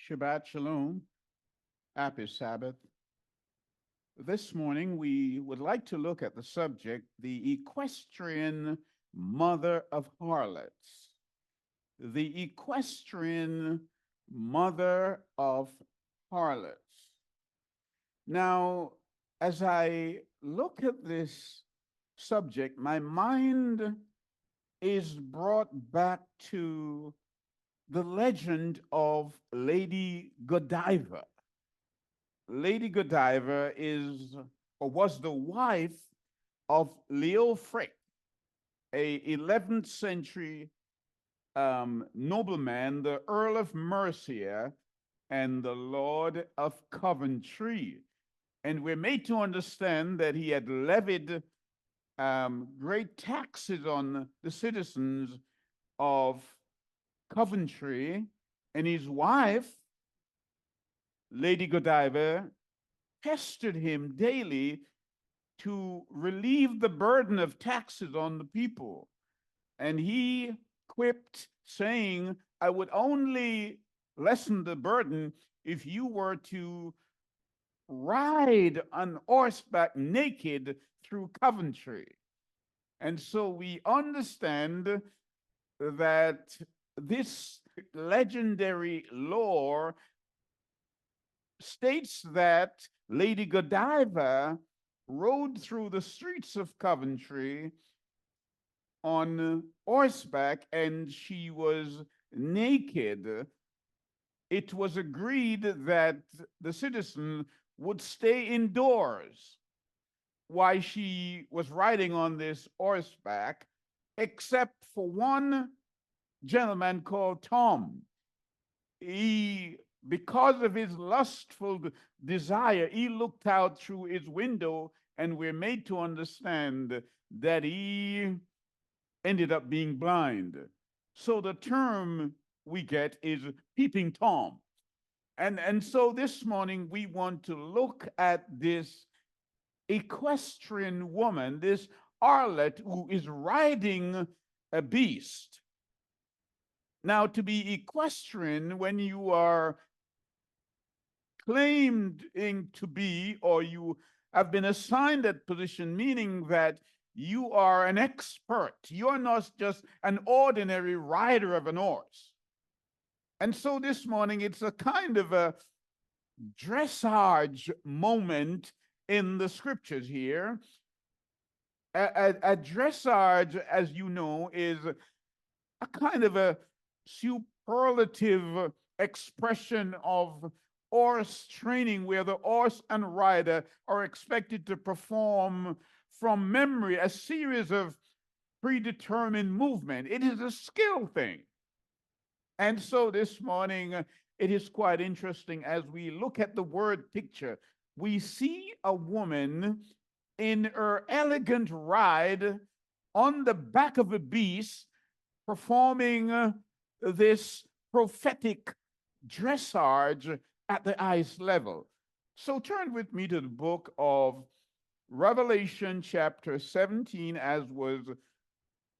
Shabbat Shalom. Happy Sabbath. This morning, we would like to look at the subject, the equestrian mother of harlots. The equestrian mother of harlots. Now, as I look at this subject, my mind is brought back to the legend of Lady Godiva. Lady Godiva is or was the wife of Leofric, a 11th century nobleman, the Earl of Mercia and the Lord of Coventry. And we're made to understand that he had levied great taxes on the citizens of Coventry, and his wife, Lady Godiva, pestered him daily to relieve the burden of taxes on the people. And he quipped, saying, I would only lessen the burden if you were to ride on horseback naked through Coventry. And so we understand that this legendary lore states that Lady Godiva rode through the streets of Coventry on horseback and she was naked. It was agreed that the citizen would stay indoors while she was riding on this horseback, except for one gentleman called Tom. Because of his lustful desire, he looked out through his window, and we're made to understand that he ended up being blind. So the term we get is peeping Tom. And so this morning we want to look at this equestrian woman, this harlot who is riding a beast. Now, to be equestrian, when you are claimed to be, or you have been assigned that position, meaning that you are an expert. You're not just an ordinary rider of an horse. And so this morning, it's a kind of a dressage moment in the scriptures here. A dressage, as you know, is a kind of a superlative expression of horse training where the horse and rider are expected to perform from memory a series of predetermined movement. It is a skill thing. And so this morning, it is quite interesting as we look at the word picture. We see a woman in her elegant ride on the back of a beast performing this prophetic dressage at the highest level. So turn with me to the book of Revelation chapter 17, as was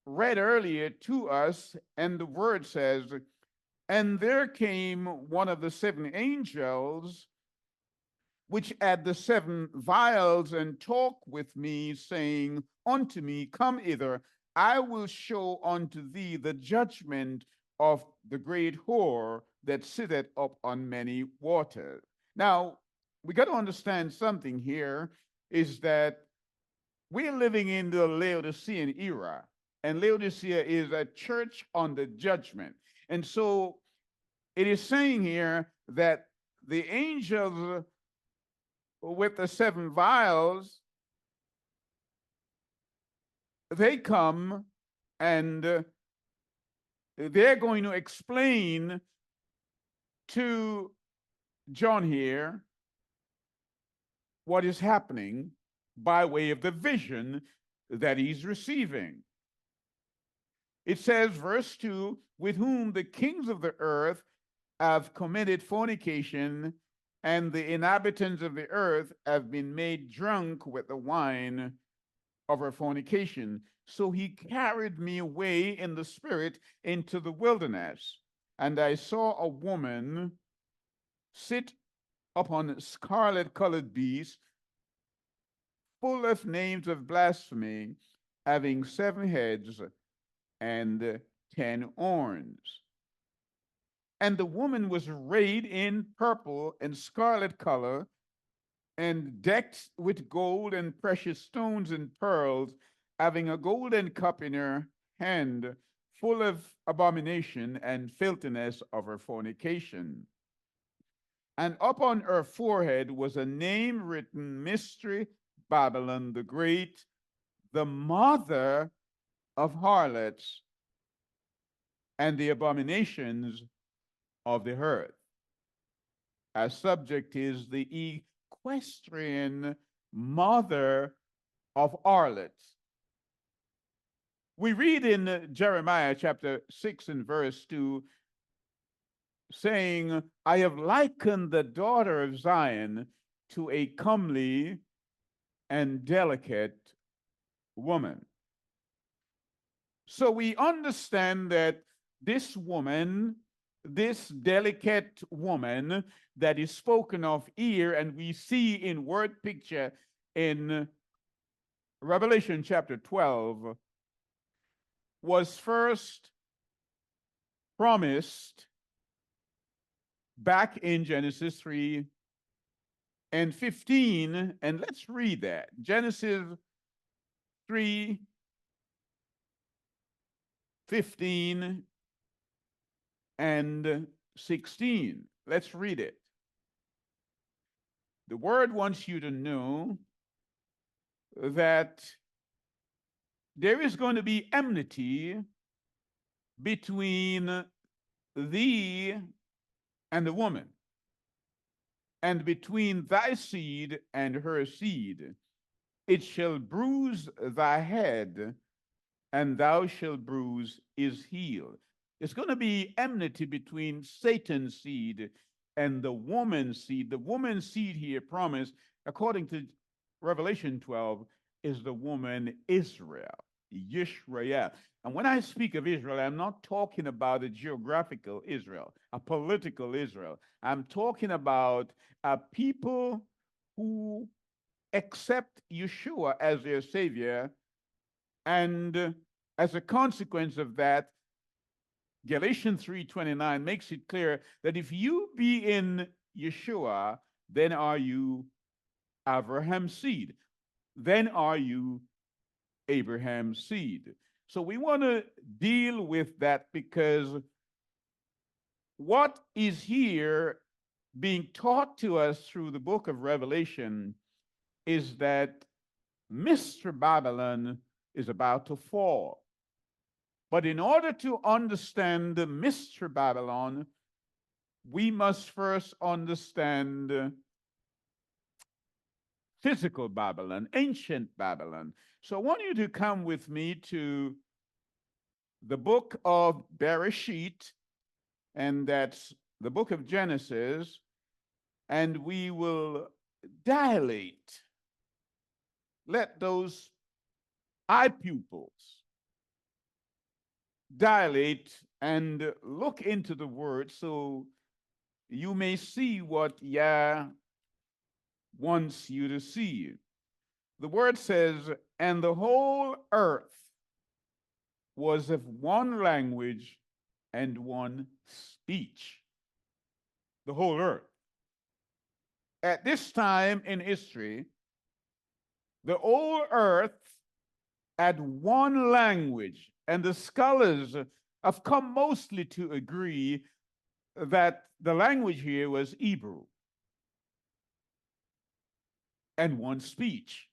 read earlier to us, and the word says, and there came one of the seven angels, which had the seven vials, and talked with me, saying unto me, come hither, I will show unto thee the judgment of the great whore that sitteth up on many waters. Now, we got to understand something here, is that we're living in the Laodicean era, and Laodicea is a church under judgment. And so it is saying here that the angels with the seven vials, they come and they're going to explain to John here what is happening by way of the vision that he's receiving. It says, verse 2, with whom the kings of the earth have committed fornication, and the inhabitants of the earth have been made drunk with the wine of her fornication. So he carried me away in the spirit into the wilderness, and I saw a woman sit upon scarlet-colored beasts, full of names of blasphemy, having 7 heads and 10 horns. And the woman was arrayed in purple and scarlet color, and decked with gold and precious stones and pearls, having a golden cup in her hand, full of abomination and filthiness of her fornication. And upon her forehead was a name written, Mystery Babylon the Great, the mother of harlots and the abominations of the earth. Our subject is the equestrian mother of harlots. We read in Jeremiah chapter 6 and verse 2, saying, I have likened the daughter of Zion to a comely and delicate woman. So we understand that this woman, this delicate woman that is spoken of here, and we see in word picture in Revelation chapter 12, was first promised back in Genesis 3 and 15. And let's read that. Genesis 3, 15 and 16. Let's read it. The word wants you to know that there is going to be enmity between thee and the woman, and between thy seed and her seed. It shall bruise thy head, and thou shalt bruise his heel. There's going to be enmity between Satan's seed and the woman's seed. The woman's seed here promised, according to Revelation 12, is the woman Israel, Yishrael. And when I speak of Israel, I'm not talking about a geographical Israel, a political Israel. I'm talking about a people who accept Yeshua as their savior, and as a consequence of that, Galatians 3:29 makes it clear that if you be in Yeshua, then are you Abraham's seed. Then are you Abraham's seed. So we want to deal with that, because what is here being taught to us through the book of Revelation is that Mr. Babylon is about to fall. But in order to understand Mr. Babylon, we must first understand physical Babylon, ancient Babylon. So I want you to come with me to the book of Bereshit, and that's the book of Genesis, and we will dilate. Let those eye pupils dilate and look into the word, so you may see what Yah wants you to see. The word says, and the whole earth was of one language and one speech. The whole earth. At this time in history, the whole earth had one language, and the scholars have come mostly to agree that the language here was Hebrew, and one speech.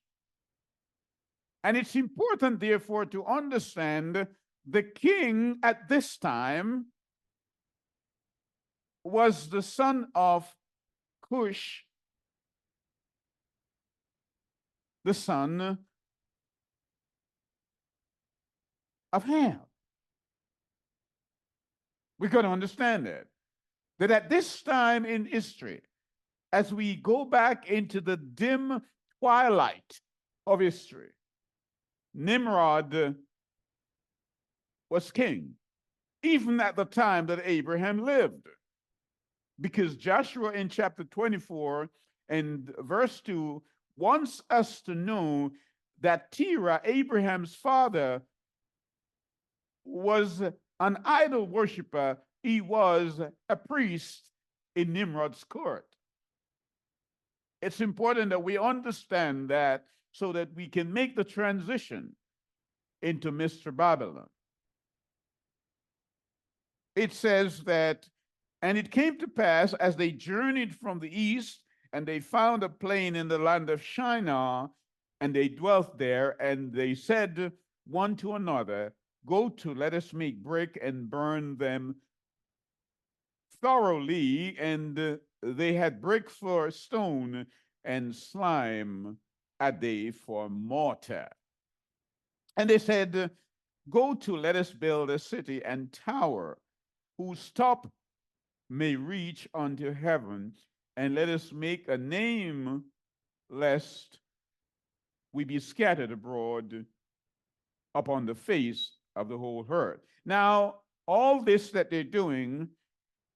And it's important, therefore, to understand the king at this time was the son of Cush, the son of Ham. We've got to understand that at this time in history, as we go back into the dim twilight of history, Nimrod was king, even at the time that Abraham lived. because Joshua in chapter 24 and verse 2 wants us to know that Terah, Abraham's father, was an idol worshiper. He was a priest in Nimrod's court. It's important that we understand that so that we can make the transition into Mr. Babylon. It says that, and it came to pass as they journeyed from the east, and they found a plain in the land of Shinar, and they dwelt there, and they said one to another, go to, let us make brick and burn them thoroughly. And they had brick for stone, and slime had they for mortar. And they said, go to, let us build a city and tower, whose top may reach unto heaven, and let us make a name, lest we be scattered abroad upon the face of the whole earth. Now, all this that they're doing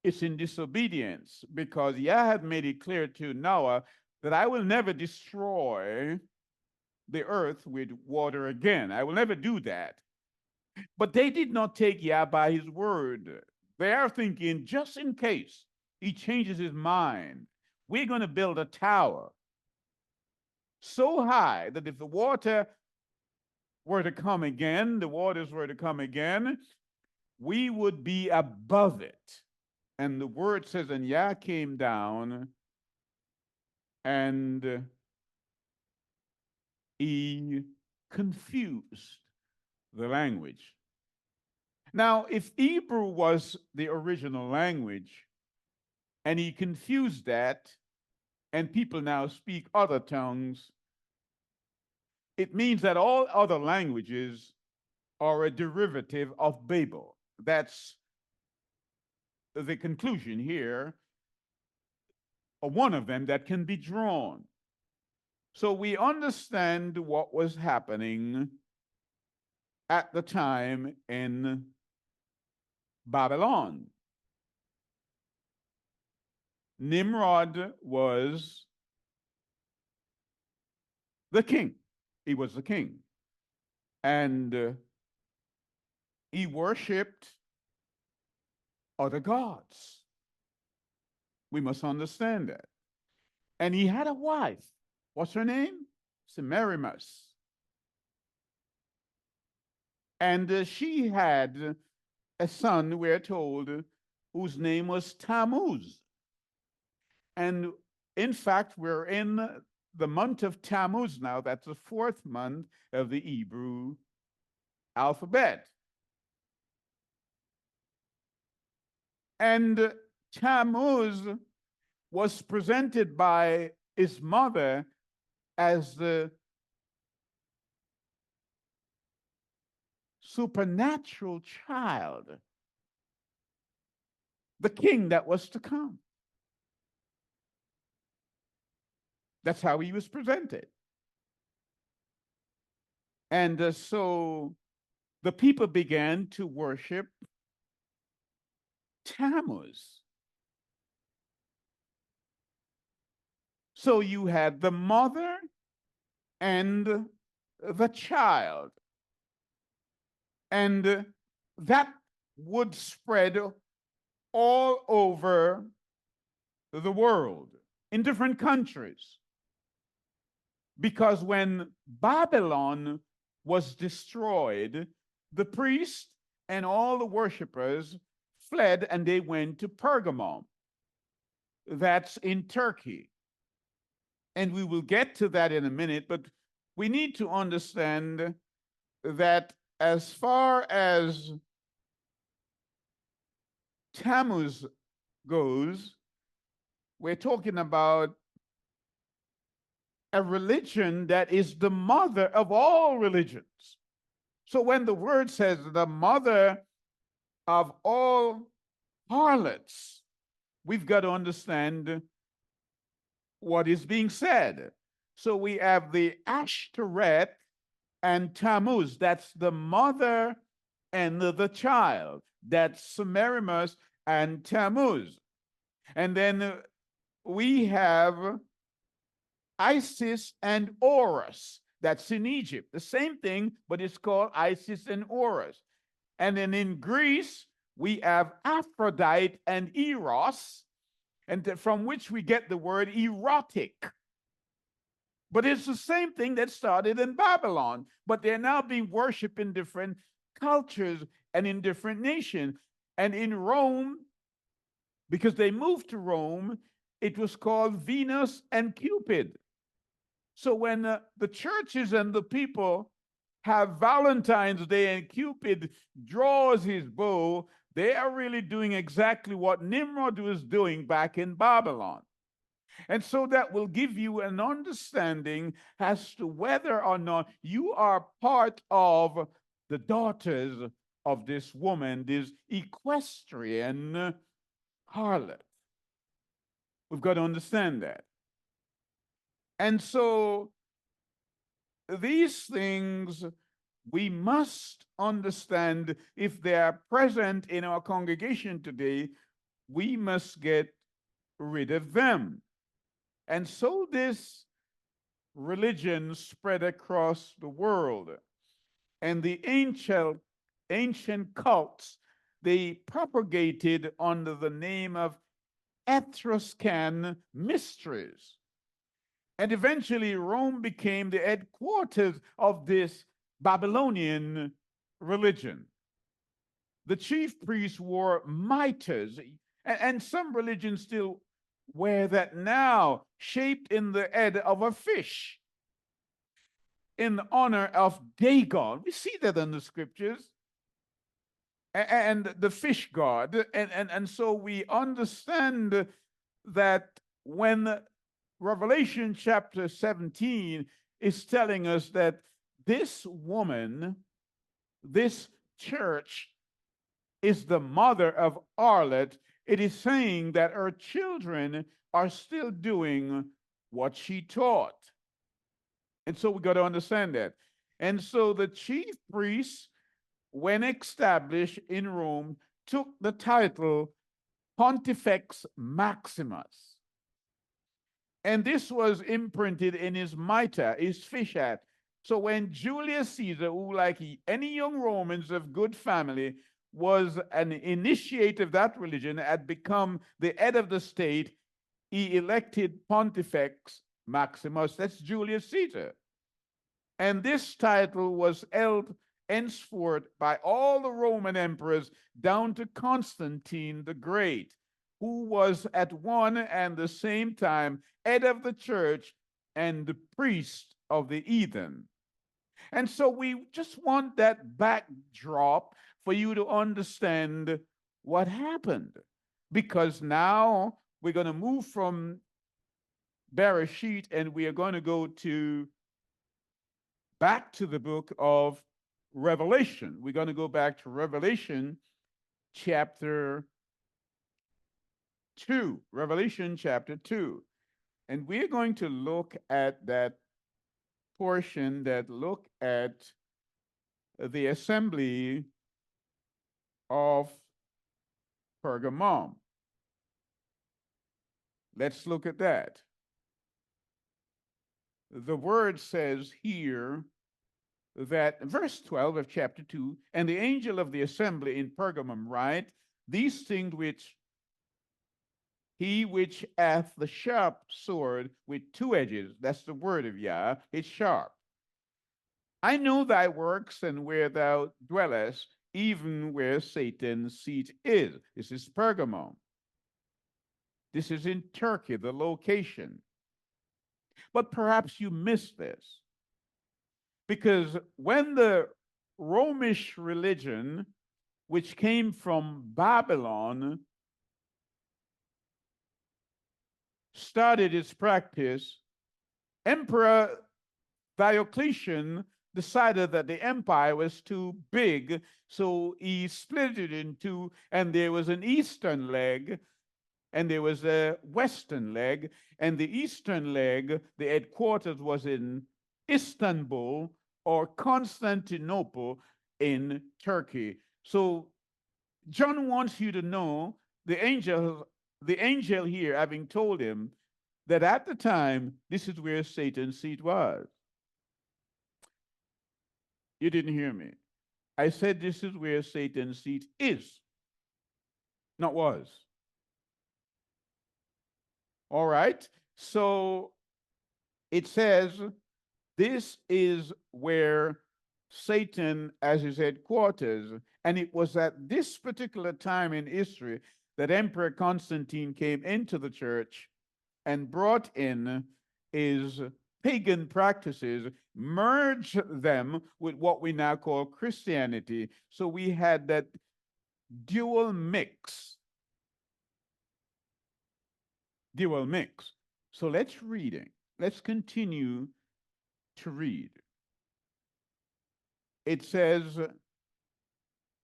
is in disobedience, because Yah had made it clear to Noah that I will never destroy the earth with water again. I will never do that. But they did not take Yah by his word. They are thinking, just in case he changes his mind, we're going to build a tower so high that if the water were to come again, the waters were to come again, we would be above it. And the word says, and Yah came down and he confused the language. Now, if Hebrew was the original language and he confused that, and people now speak other tongues, it means that all other languages are a derivative of Babel. That's the conclusion here, or one of them that can be drawn. So we understand what was happening at the time in Babylon. Nimrod was the king. He was the king. And he worshipped other gods. We must understand that. And he had a wife. What's her name? Semiramis. And she had a son, we're told, whose name was Tammuz. And in fact, we're in the month of Tammuz now. That's the fourth month of the Hebrew alphabet. And Tammuz was presented by his mother as the supernatural child, the king that was to come. That's how he was presented. And so the people began to worship Tammuz. So you had the mother and the child. And that would spread all over the world in different countries. Because when Babylon was destroyed, the priests and all the worshipers fled and they went to Pergamum. That's in Turkey. And we will get to that in a minute, but we need to understand that as far as Tammuz goes, we're talking about a religion that is the mother of all religions. So when the word says the mother of all harlots, we've got to understand what is being said. So we have the Ashtoreth and Tammuz. That's the mother and the child. That's Semiramis and Tammuz. And then we have Isis and Horus. That's in Egypt. The same thing, but it's called Isis and Horus. And then in Greece, we have Aphrodite and Eros, and from which we get the word erotic. But it's the same thing that started in Babylon, but they're now being worshipped in different cultures and in different nations. And in Rome, because they moved to Rome, it was called Venus and Cupid. So when the churches and the people have Valentine's Day and Cupid draws his bow, they are really doing exactly what Nimrod was doing back in Babylon. And so that will give you an understanding as to whether or not you are part of the daughters of this woman, this equestrian harlot. We've got to understand that. And so these things we must understand. If they are present in our congregation today, we must get rid of them. And so this religion spread across the world. And the ancient cults, they propagated under the name of Etruscan mysteries. And eventually, Rome became the headquarters of this Babylonian religion. The chief priests wore mitres, and some religions still wear that now, shaped in the head of a fish, in honor of Dagon. We see that in the scriptures. And the fish god. And so we understand that when Revelation chapter 17 is telling us that this woman, this church, is the mother of harlot, it is saying that her children are still doing what she taught. And so we got to understand that. And so the chief priests, when established in Rome, took the title Pontifex Maximus. And this was imprinted in his mitre, his fish hat. So when Julius Caesar, who, like any young Romans of good family, was an initiate of that religion, had become the head of the state, he elected Pontifex Maximus. That's Julius Caesar. And this title was held henceforth by all the Roman emperors down to Constantine the Great, who was at one and the same time head of the church and the priest of the heathen. And so we just want that backdrop for you to understand what happened, because now we're going to move from Bereshit and we are going to go back to the book of Revelation. We're going to go back to Revelation chapter 2. Revelation chapter 2. And we're going to look at that portion that look at the assembly of Pergamum. Let's look at that. The word says here that, verse 12 of chapter 2, and the angel of the assembly in Pergamum write, these things which he which hath the sharp sword with two edges, that's the word of Yah, it's sharp. I know thy works and where thou dwellest, even where Satan's seat is. This is Pergamum. This is in Turkey, the location. But perhaps you missed this, because when the Romish religion, which came from Babylon, started its practice, Emperor Diocletian decided that the empire was too big, so he split it in two, and there was an eastern leg and there was a western leg. And the eastern leg, the headquarters was in Istanbul or Constantinople in Turkey. So John wants you to know the angel the angel here having told him that at the time, this is where Satan's seat was. You didn't hear me. I said this is where Satan's seat is, not was. All right. So it says this is where Satan has his headquarters. And it was at this particular time in history that Emperor Constantine came into the church and brought in his pagan practices, merged them with what we now call Christianity. So we had that dual mix. Dual mix. So let's read it. Let's continue to read. It says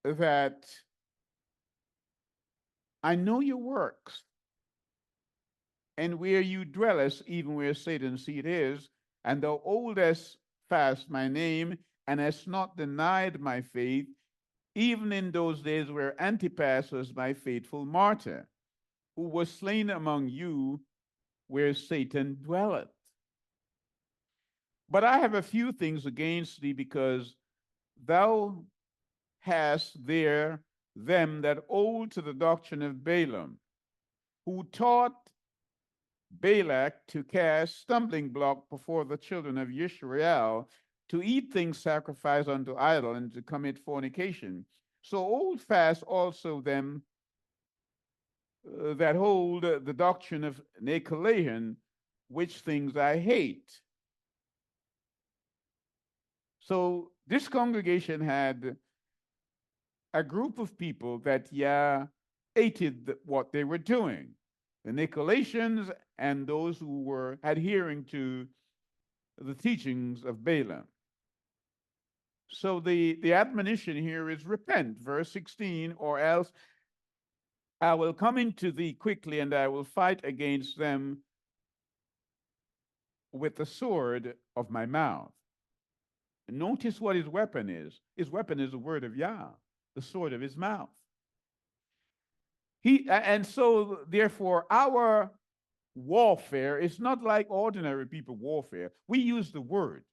that I know your works, and where you dwellest, even where Satan's seat is, and thou holdest fast my name, and hast not denied my faith, even in those days where Antipas was my faithful martyr, who was slain among you where Satan dwelleth. But I have a few things against thee, because thou hast there them that hold to the doctrine of Balaam, who taught Balak to cast stumbling block before the children of Yisrael, to eat things sacrificed unto idol, and to commit fornication. So hold fast also them that hold the doctrine of Nicolaitans, which things I hate. So this congregation had a group of people that hated what they were doing. The Nicolaitans and those who were adhering to the teachings of Balaam. So the admonition here is repent, verse 16, or else I will come into thee quickly, and I will fight against them with the sword of my mouth. Notice what his weapon is. His weapon is the word of Yah, the sword of his mouth. And so therefore our warfare is not like ordinary people warfare. We use the word,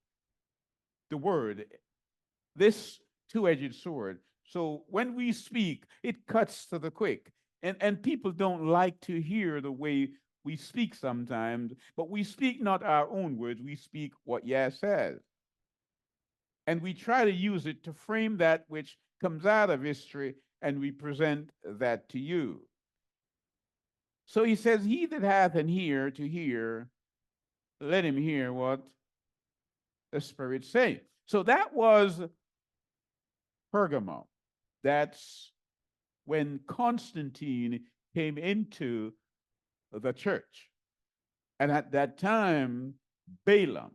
this two-edged sword. So when we speak, it cuts to the quick. And people don't like to hear the way we speak sometimes, but we speak not our own words, we speak what Yah says. And we try to use it to frame that which comes out of history, and we present that to you. So he says, he that hath an ear to hear, let him hear what the Spirit saith. So that was Pergamum. That's when Constantine came into the church. And at that time, Balaam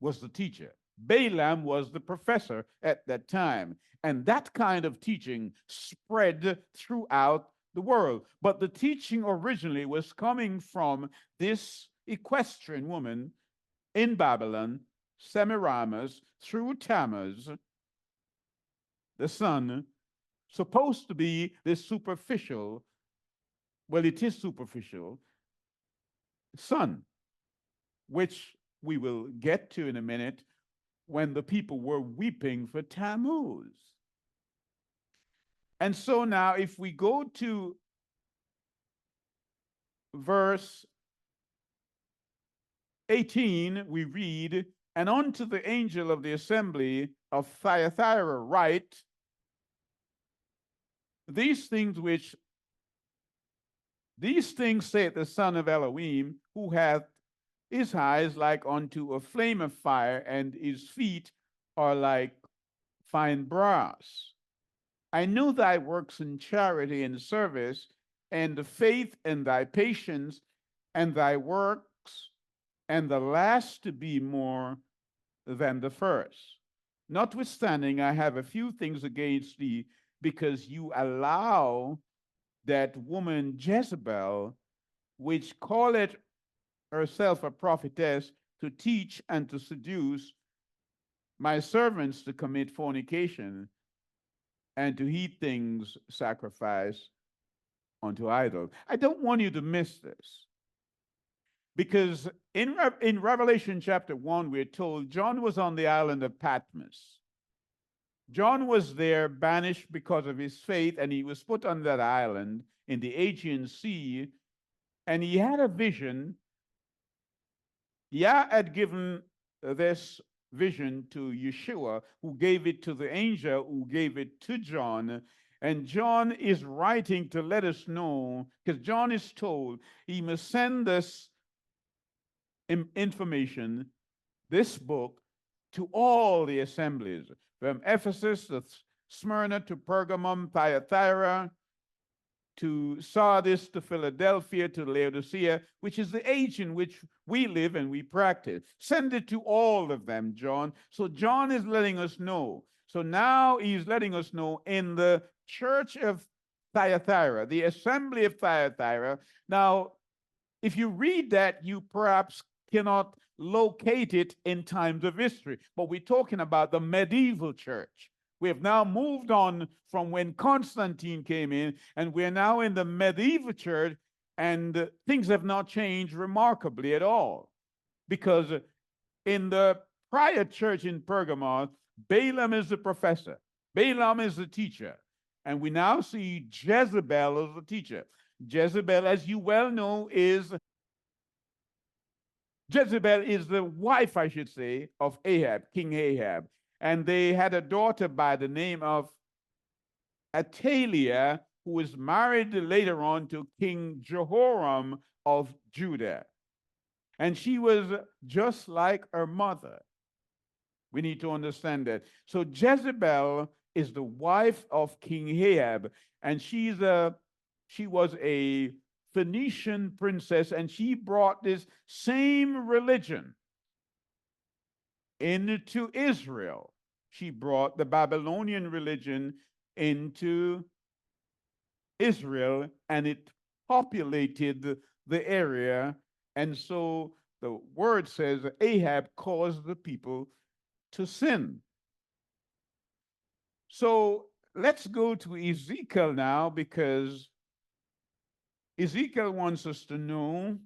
was the teacher. Balaam was the professor at that time. And that kind of teaching spread throughout the world. But the teaching originally was coming from this equestrian woman in Babylon, Semiramis, through Tammuz, the sun, supposed to be this superficial, well, it is superficial, sun, which we will get to in a minute, when the people were weeping for Tammuz. And so now if we go to verse 18, we read, and unto the angel of the assembly of Thyatira write, these things saith the Son of Elohim, who hath his eyes like unto a flame of fire, and his feet are like fine brass. I know thy works in charity and service, and the faith and thy patience, and thy works, and the last to be more than the first. Notwithstanding, I have a few things against thee, because you allow that woman Jezebel, which calleth herself a prophetess, to teach and to seduce my servants to commit fornication and to eat things sacrificed unto idols. I don't want you to miss this because in Revelation chapter 1, we're told John was on the island of Patmos. John was there banished because of his faith, and he was put on that island in the Aegean Sea, and he had a vision. Yah had given this vision to Yeshua, who gave it to the angel who gave it to John. And John is writing to let us know, because John is told he must send this information, this book, to all the assemblies, from Ephesus to Smyrna to Pergamum, Thyatira, to Sardis, to Philadelphia, to Laodicea, which is the age in which we live and we practice. Send it to all of them, John. So John is letting us know. So now he's letting us know in the church of Thyatira, the assembly of Thyatira. Now, if you read that, you perhaps cannot locate it in times of history, but we're talking about the medieval church. We have now moved on from when Constantine came in, and we're now in the medieval church, and things have not changed remarkably at all. Because in the prior church in Pergamon, Balaam is the professor, Balaam is the teacher, and we now see Jezebel as the teacher. Jezebel, as you well know, is the wife, I should say, of Ahab, King Ahab. And they had a daughter by the name of Athaliah, who was married later on to King Jehoram of Judah. And she was just like her mother. We need to understand that. So Jezebel is the wife of King Ahab, and she was a Phoenician princess, and she brought this same religion into Israel. She brought the Babylonian religion into Israel, and it populated the area. And so the word says Ahab caused the people to sin. So let's go to Ezekiel now, because Ezekiel wants us to know,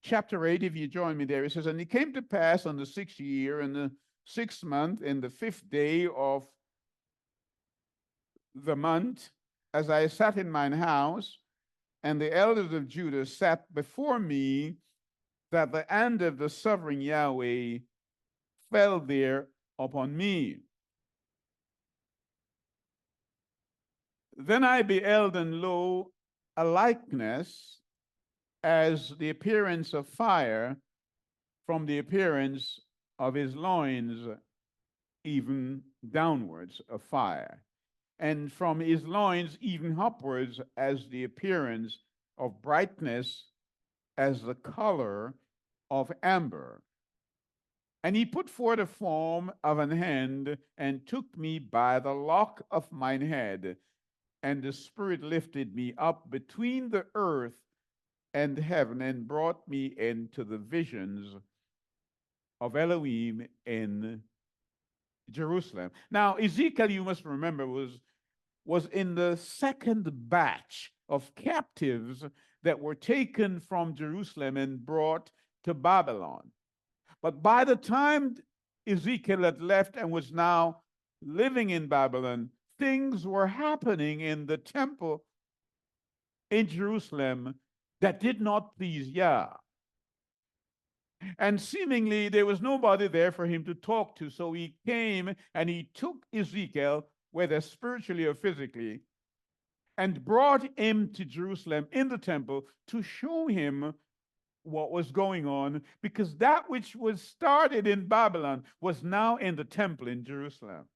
chapter 8, if you join me there, it says, "And it came to pass on the 6th year, in the 6th month, in the 5th day of the month, as I sat in mine house, and the elders of Judah sat before me, that the hand of the sovereign Yahweh fell there upon me. Then I beheld, and lo, a likeness as the appearance of fire from the appearance of his loins, even downwards of fire, and from his loins even upwards as the appearance of brightness, as the color of amber. And he put forth a form of an hand, and took me by the lock of mine head, and the Spirit lifted me up between the earth and heaven, and brought me into the visions of Elohim in Jerusalem." Now, Ezekiel, you must remember, was in the second batch of captives that were taken from Jerusalem and brought to Babylon. But by the time Ezekiel had left and was now living in Babylon, things were happening in the temple in Jerusalem that did not please Yah. And seemingly there was nobody there for him to talk to. So he came and he took Ezekiel, whether spiritually or physically, and brought him to Jerusalem in the temple to show him what was going on, because that which was started in Babylon was now in the temple in Jerusalem.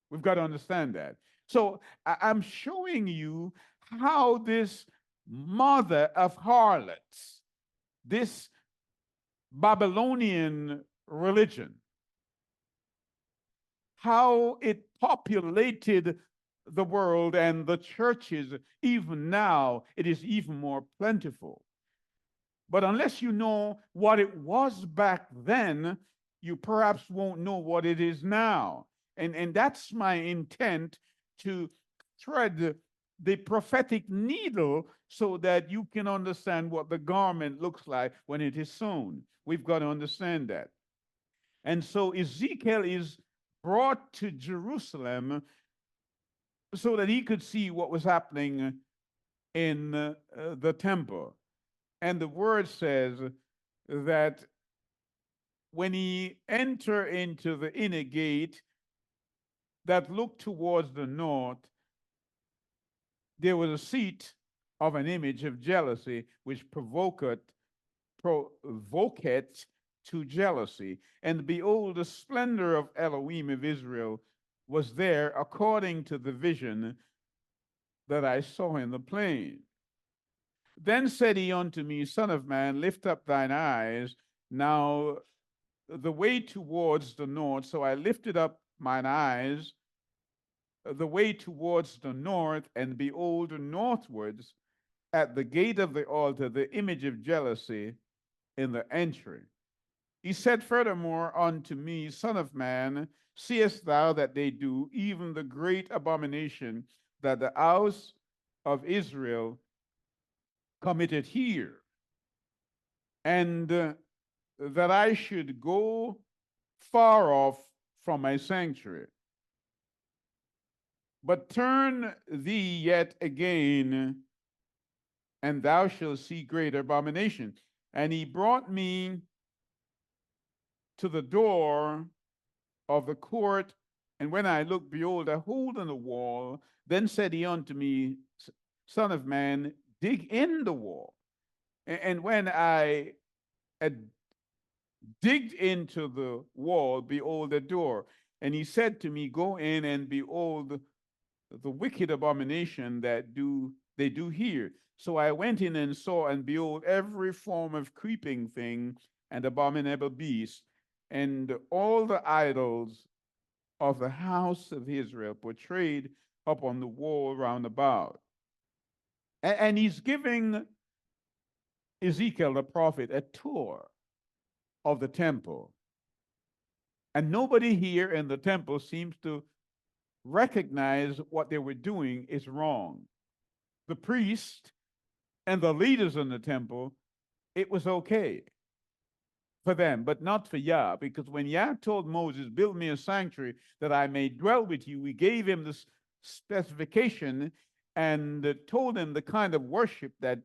We've got to understand that. So I'm showing you how this mother of harlots, this Babylonian religion, how it populated the world and the churches. Even now, it is even more plentiful. But unless you know what it was back then, you perhaps won't know what it is now. And that's my intent, to thread the prophetic needle so that you can understand what the garment looks like when it is sewn. We've got to understand that. And so Ezekiel is brought to Jerusalem so that he could see what was happening in the temple. And the word says that when he entered into the inner gate that looked towards the north, there was a seat of an image of jealousy, which provoketh to jealousy. And behold, the splendor of Elohim of Israel was there according to the vision that I saw in the plain. Then said he unto me, Son of man, lift up thine eyes now the way towards the north. So I lifted up mine eyes the way towards the north, and behold, northwards at the gate of the altar, the image of jealousy in the entry. He said furthermore unto me, Son of man, seest thou that they do even the great abomination that the house of Israel committed here, and that I should go far off from my sanctuary? But turn thee yet again, and thou shalt see great abomination. And he brought me to the door of the court, and when I looked, behold, a hole in the wall. Then said he unto me, Son of man, dig in the wall. And when I had digged into the wall, behold, a door. And he said to me, Go in, and behold, the wicked abomination that they do here. So I went in and saw, and behold, every form of creeping thing and abominable beast, and all the idols of the house of Israel portrayed upon the wall round about. And he's giving Ezekiel the prophet a tour of the temple. And nobody here in the temple seems to recognize what they were doing is wrong. The priest and the leaders in the temple, it was okay for them, but not for Yah, because when Yah told Moses, build me a sanctuary that I may dwell with you, he gave him this specification and told him the kind of worship that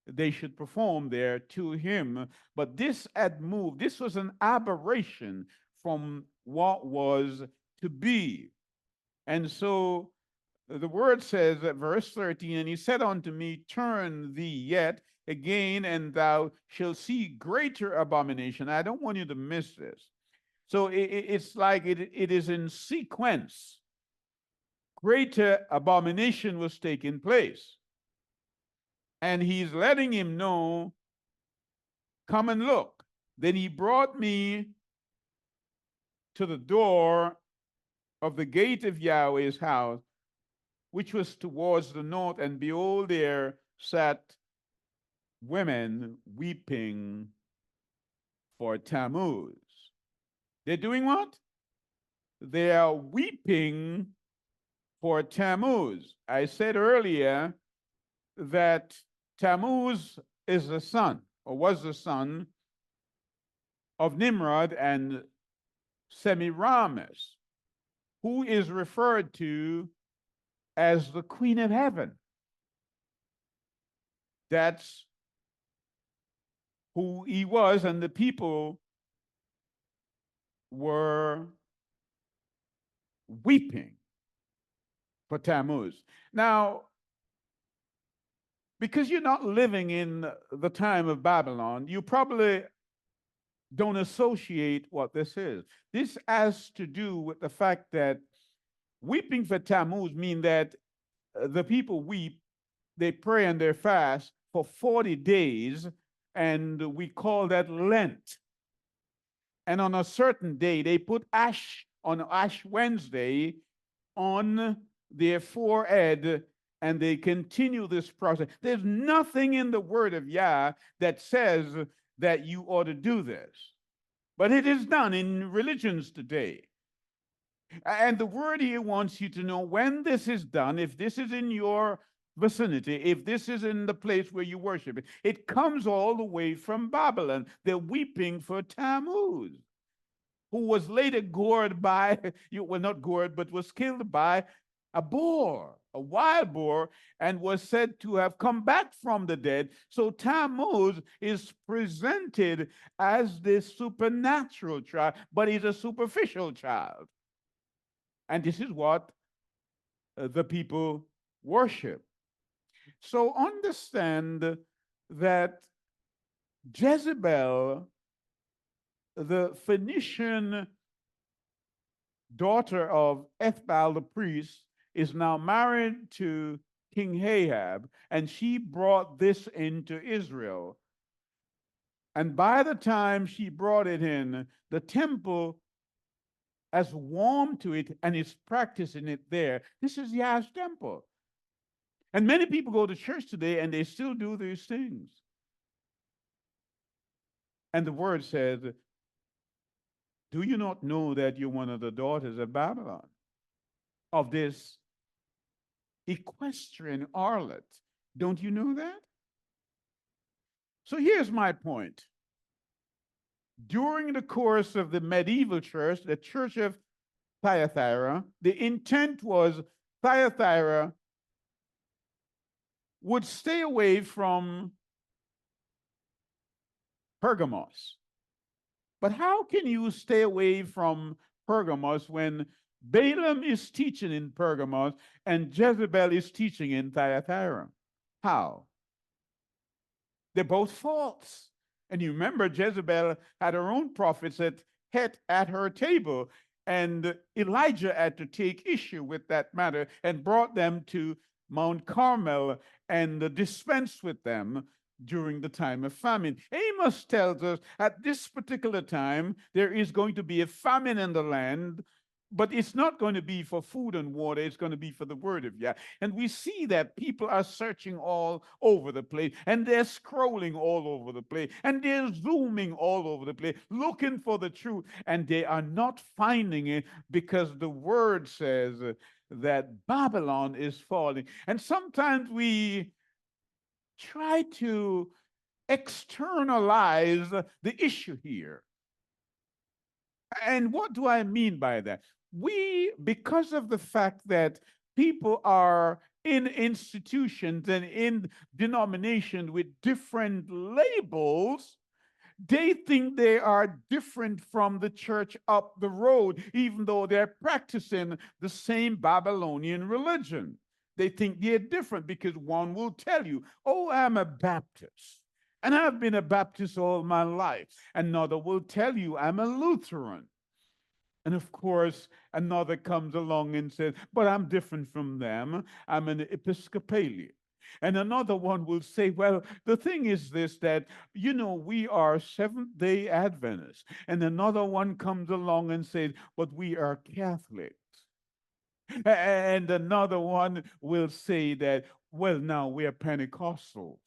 they should perform there to him. But this had moved. This was an aberration from what was to be. And so the word says at verse 13, and he said unto me, turn thee yet again, and thou shalt see greater abomination. I don't want you to miss this. So it's like it is in sequence. Greater abomination was taking place. And he's letting him know, come and look. Then he brought me to the door of the gate of Yahweh's house, which was towards the north, and behold, there sat women weeping for Tammuz. They're doing what? They are weeping for Tammuz. I said earlier that Tammuz is the son, or was the son, of Nimrod and Semiramis, who is referred to as the Queen of Heaven. That's who he was, and the people were weeping for Tammuz. Now, because you're not living in the time of Babylon, you probably don't associate what this is. This has to do with the fact that weeping for Tammuz means that the people weep, they pray and they fast for 40 days, and we call that Lent. And on a certain day, they put ash on Ash Wednesday on their forehead, and they continue this process. There's nothing in the word of Yah that says that you ought to do this, but it is done in religions today. And the word here wants you to know when this is done, if this is in your vicinity, if this is in the place where you worship it, it comes all the way from Babylon. They're weeping for Tammuz, who was later gored by, well, not gored, but was killed by a boar, a wild boar, and was said to have come back from the dead. So Tammuz is presented as this supernatural child, but he's a superficial child. And this is what the people worship. So understand that Jezebel, the Phoenician daughter of Ethbaal the priest, is now married to King Ahab, and she brought this into Israel. And by the time she brought it in, the temple has warmed to it and is practicing it there. This is Yah's temple. And many people go to church today and they still do these things. And the word says, do you not know that you're one of the daughters of Babylon, of this equestrian harlot? Don't you know that? So here's my point. During the course of the medieval church, the church of Thyatira, the intent was Thyatira would stay away from Pergamos. But how can you stay away from Pergamos when Balaam is teaching in Pergamos and Jezebel is teaching in Thyatira? How? They're both false. And you remember Jezebel had her own prophets at her table, and Elijah had to take issue with that matter and brought them to Mount Carmel and dispensed with them during the time of famine. Amos tells us at this particular time there is going to be a famine in the land, but it's not going to be for food and water, it's going to be for the word of Yah. And we see that people are searching all over the place, and they're scrolling all over the place, and they're zooming all over the place, looking for the truth, and they are not finding it because the word says that Babylon is falling. And sometimes we try to externalize the issue here. And what do I mean by that? We, because of the fact that people are in institutions and in denominations with different labels, they think they are different from the church up the road, even though they're practicing the same Babylonian religion. They think they're different because one will tell you, oh, I'm a Baptist. And I've been a Baptist all my life. Another will tell you, I'm a Lutheran. And of course, another comes along and says, but I'm different from them. I'm an Episcopalian. And another one will say, well, the thing is this, that, we are Seventh-day Adventists. And another one comes along and says, but we are Catholics. And another one will say that, well, now we're Pentecostals.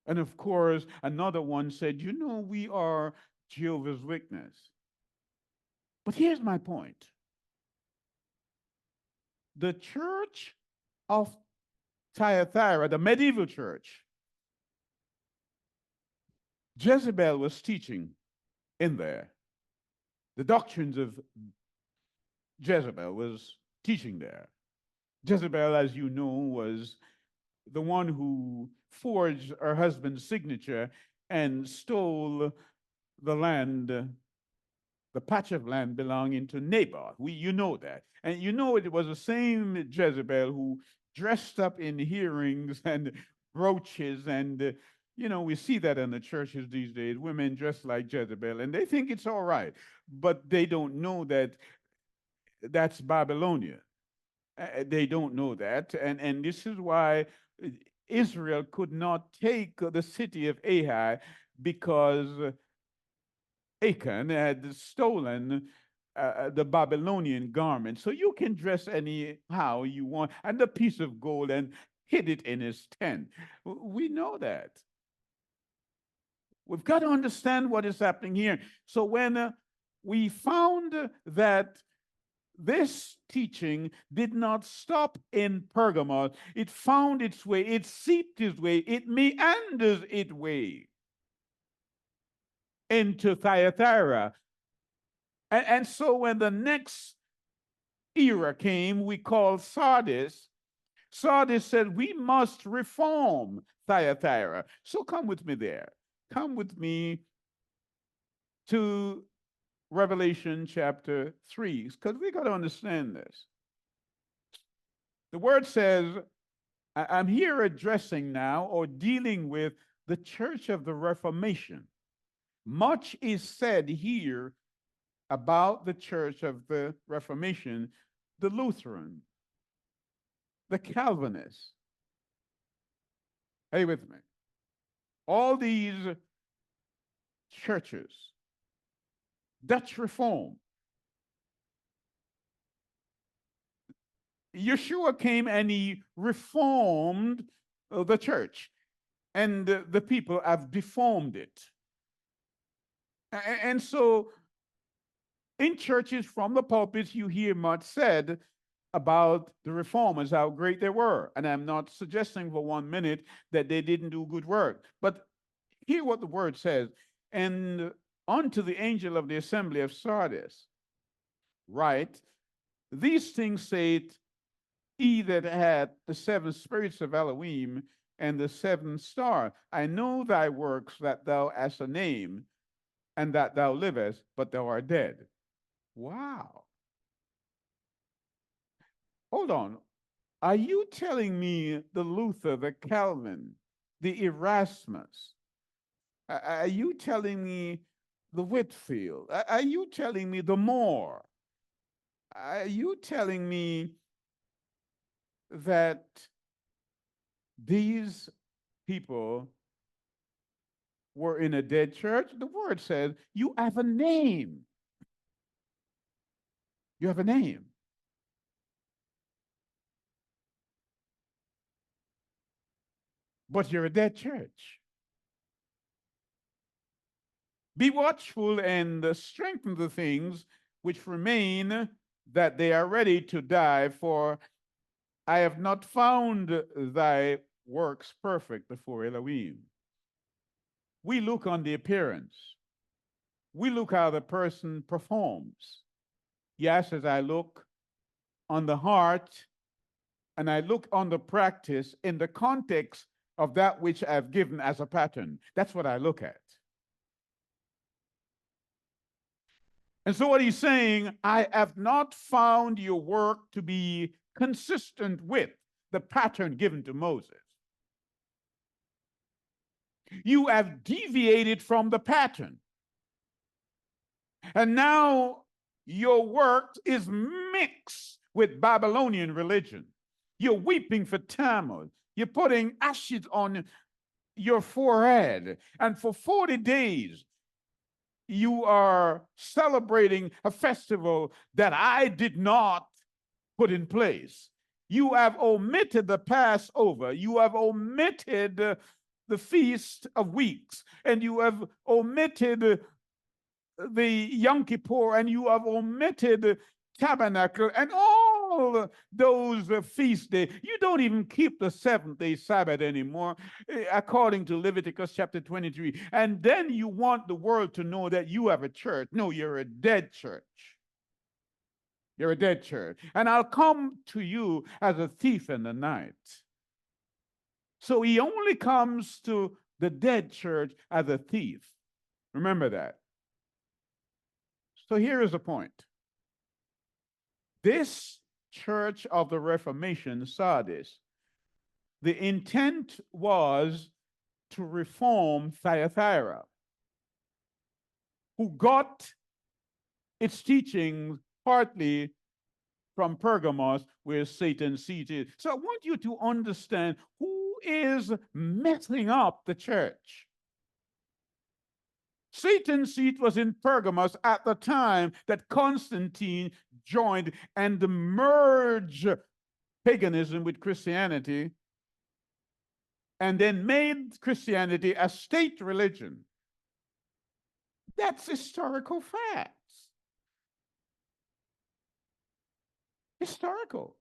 And of course, another one said, we are Jehovah's Witness. But here's my point. The church of Thyatira, the medieval church, Jezebel was teaching in there. The doctrines of Jezebel was teaching there. Jezebel, as you know, was the one who forged her husband's signature and stole the land, the patch of land belonging to Naboth. You know that. And it was the same Jezebel who dressed up in earrings and brooches. And, we see that in the churches these days. Women dress like Jezebel, and they think it's all right. But they don't know that that's Babylonia. They don't know that. And this is why Israel could not take the city of Ai, because Achan had stolen the Babylonian garment. So you can dress anyhow you want, and a piece of gold, and hid it in his tent. We know that. We've got to understand what is happening here. So when we found that this teaching did not stop in Pergamos. It found its way, it seeped its way, it meanders its way into Thyatira. And so when the next era came, we called Sardis. Sardis said, we must reform Thyatira. So come with me there. Come with me to Revelation chapter 3, because we got to understand this. The word says, I'm here addressing now or dealing with the Church of the Reformation. Much is said here about the Church of the Reformation, the Lutheran, the Calvinists. Are you with me? All these churches, Dutch Reform. Yeshua came and he reformed the church, and the people have deformed it. And so in churches from the pulpits, you hear much said about the reformers, how great they were. And I'm not suggesting for 1 minute that they didn't do good work, but hear what the word says. And unto the angel of the assembly of Sardis, write, these things saith he that had the 7 spirits of Elohim and the 7 stars. I know thy works, that thou hast a name, and that thou livest, but thou art dead. Wow. Hold on. Are you telling me the Luther, the Calvin, the Erasmus? Are you telling me the Whitfield? Are you telling me the Moore? Are you telling me that these people were in a dead church? The word says you have a name. You have a name. But you're a dead church. Be watchful and strengthen the things which remain, that they are ready to die, for I have not found thy works perfect before Elohim. We look on the appearance. We look how the person performs. Yes, as I look on the heart and I look on the practice in the context of that which I've given as a pattern. That's what I look at. And so what he's saying, I have not found your work to be consistent with the pattern given to Moses. You have deviated from the pattern. And now your work is mixed with Babylonian religion. You're weeping for Tammuz. You're putting ashes on your forehead. And for 40 days, you are celebrating a festival that I did not put in place. You have omitted the Passover. You have omitted the Feast of Weeks. And you have omitted the Yom Kippur, and you have omitted Tabernacle and all those feast days. You don't even keep the 7th-day Sabbath anymore, according to Leviticus chapter 23. And then you want the world to know that you have a church. No, you're a dead church. You're a dead church. And I'll come to you as a thief in the night. So he only comes to the dead church as a thief. Remember that. So here is the point. This church of the Reformation, Sardis, the intent was to reform Thyatira, who got its teachings partly from Pergamos, where Satan's seat is. So I want you to understand who is messing up the church. Satan's seat was in Pergamos at the time that Constantine joined and merged paganism with Christianity and then made Christianity a state religion. That's historical facts. Historical.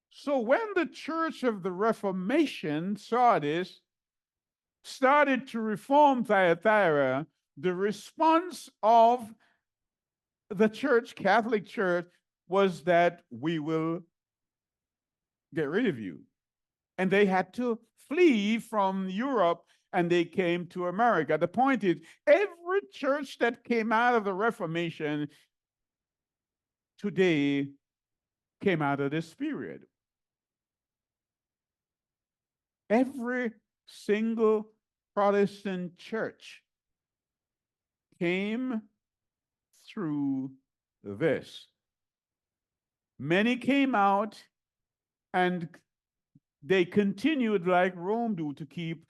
So when the Church of the Reformation, Sardis, started to reform Thyatira, the response of the church, Catholic Church, was that we will get rid of you. And they had to flee from Europe and they came to America. The point is, every church that came out of the Reformation today came out of this period. Every single Protestant church came through this. Many came out and they continued like Rome do to keep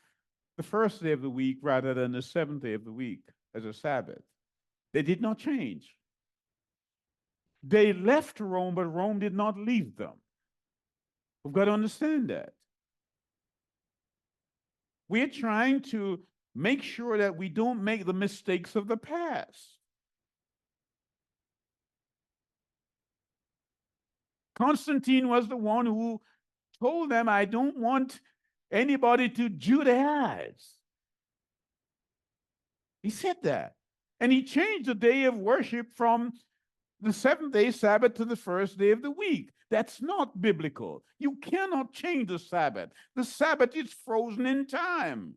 the first day of the week rather than the seventh day of the week as a Sabbath. They did not change. They left Rome, but Rome did not leave them. We've got to understand that. We're trying to make sure that we don't make the mistakes of the past. Constantine was the one who told them, I don't want anybody to Judaize. He said that. And he changed the day of worship from the seventh-day Sabbath to the first day of the week. That's not biblical. You cannot change the Sabbath. The Sabbath is frozen in time.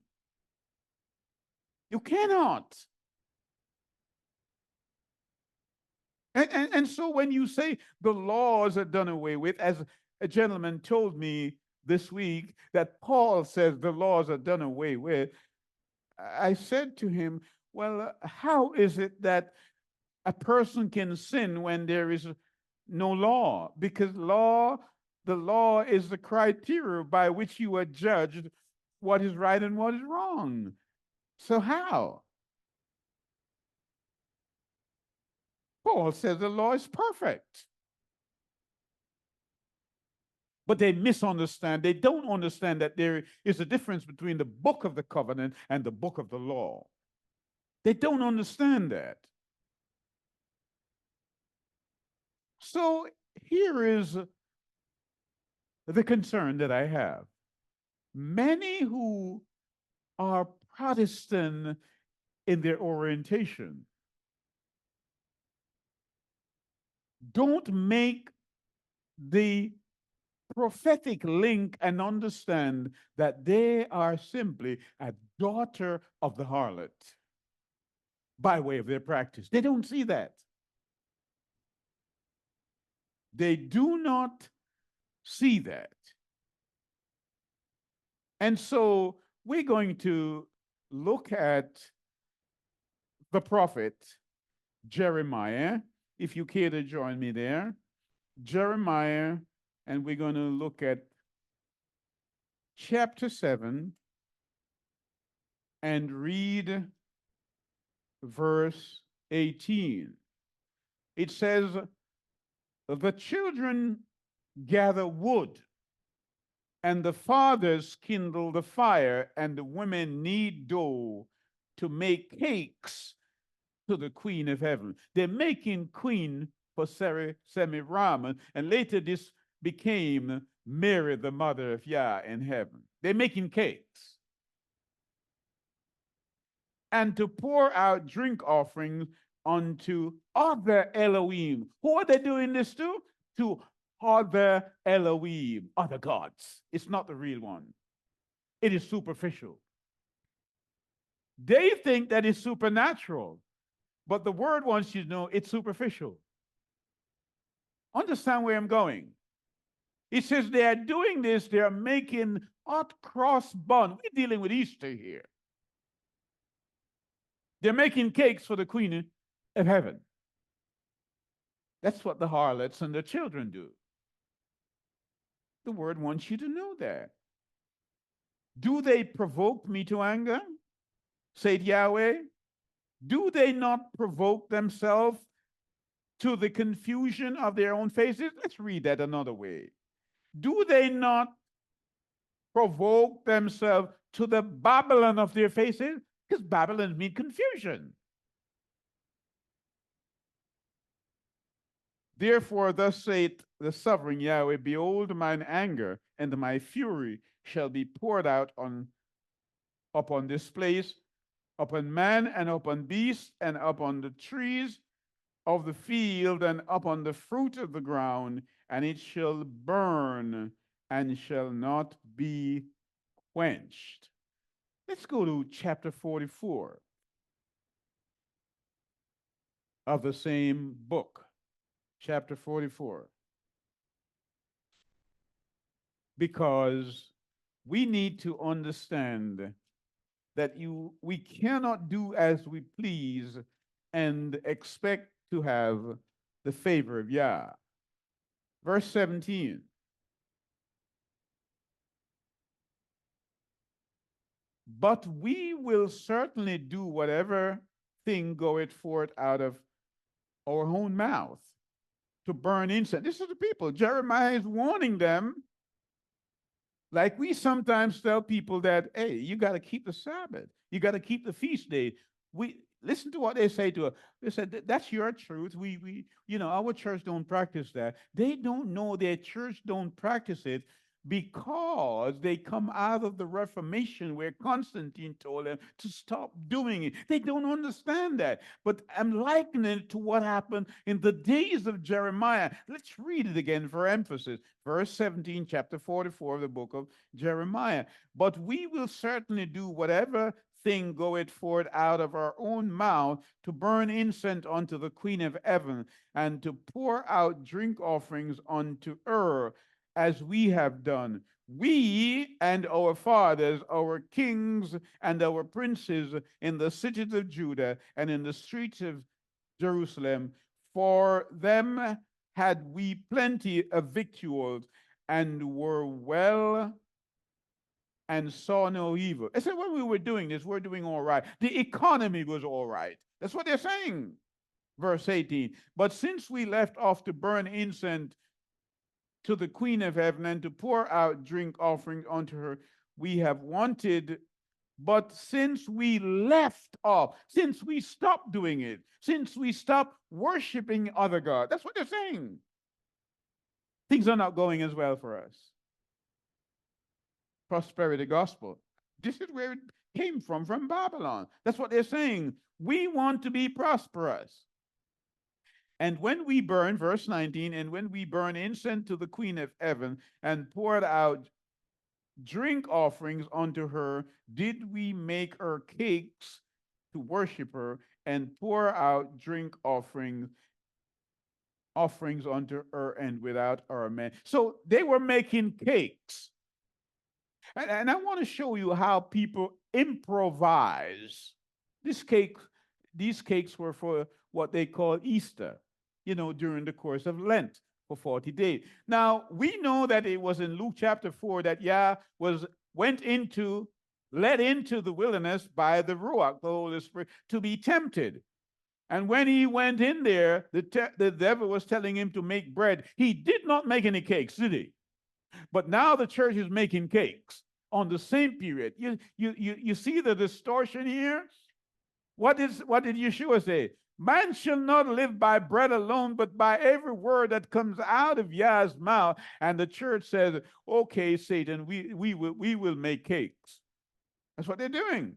You cannot. And so when you say the laws are done away with, as a gentleman told me this week that Paul says the laws are done away with, I said to him, well, how is it that a person can sin when there is no law? Because the law is the criteria by which you are judged what is right and what is wrong. So how? Paul says the law is perfect. But they misunderstand. They don't understand that there is a difference between the book of the covenant and the book of the law. They don't understand that. So here is the concern that I have. Many who are Protestant in their orientation don't make the prophetic link and understand that they are simply a daughter of the harlot by way of their practice. They don't see that. They do not see that. And so we're going to look at the prophet Jeremiah, if you care to join me there. Jeremiah, and we're going to look at chapter 7 and read verse 18. It says, the children gather wood, and the fathers kindle the fire, and the women knead dough to make cakes to the queen of heaven. They're making queen for Semiramis, and later this became Mary, the mother of Yah in heaven. They're making cakes. And to pour out drink offerings unto other Elohim. Who are they doing this to? To other Elohim, other gods. It's not the real one. It is superficial. They think that it's supernatural, but the word wants you to know it's superficial. Understand where I'm going. It says they are doing this, they are making hot cross bun. We're dealing with Easter here. They're making cakes for the queen of heaven. That's what the harlots and the children do. The word wants you to know that. Do they provoke me to anger? Said Yahweh. Do they not provoke themselves to the confusion of their own faces? Let's read that another way. Do they not provoke themselves to the Babylon of their faces? Because Babylon means confusion. Therefore, thus saith the sovereign Yahweh, behold, mine anger and my fury shall be poured out upon this place, upon man and upon beast, and upon the trees of the field, and upon the fruit of the ground, and it shall burn and shall not be quenched. Let's go to chapter 44 of the same book. Chapter 44. Because we need to understand that we cannot do as we please and expect to have the favor of Yah. Verse 17. But we will certainly do whatever thing goeth forth out of our own mouth to burn incense. This is the people. Jeremiah is warning them, like we sometimes tell people that, hey, you got to keep the Sabbath. You got to keep the feast day. We listen to what they say to us. They said, that's your truth. Our church don't practice that. They don't know their church don't practice it because they come out of the Reformation where Constantine told them to stop doing it. They don't understand that. But I'm likening it to what happened in the days of Jeremiah. Let's read it again for emphasis. Verse 17, chapter 44 of the book of Jeremiah. But we will certainly do whatever thing goeth forth out of our own mouth to burn incense unto the Queen of Heaven, and to pour out drink offerings unto her, as we have done. We and our fathers, our kings and our princes in the cities of Judah and in the streets of Jerusalem, for them had we plenty of victuals, and were well and saw no evil. I said, when we were doing this, we're doing all right. The economy was all right. That's what they're saying. Verse 18. But since we left off to burn incense to the Queen of Heaven and to pour out drink offering unto her, we have wanted. But since we left off, since we stopped doing it, since we stopped worshiping other gods, that's what they're saying. Things are not going as well for us. Prosperity gospel. This is where it came from Babylon. That's what they're saying. We want to be prosperous. And when we burn, verse 19, and when we burn incense to the Queen of Heaven and poured out drink offerings unto her, did we make her cakes to worship her, and pour out drink offerings unto her, and without our men. So they were making cakes. And I want to show you how people improvise. These cakes were for what they call Easter, during the course of Lent for 40 days. Now, we know that it was in Luke chapter 4 that Yah led into the wilderness by the Ruach, the Holy Spirit, to be tempted. And when he went in there, the devil was telling him to make bread. He did not make any cakes, did he? But now the church is making cakes on the same period. You see the distortion here? What did Yeshua say? Man shall not live by bread alone, but by every word that comes out of Yah's mouth. And the church says, okay, Satan, we will make cakes. That's what they're doing.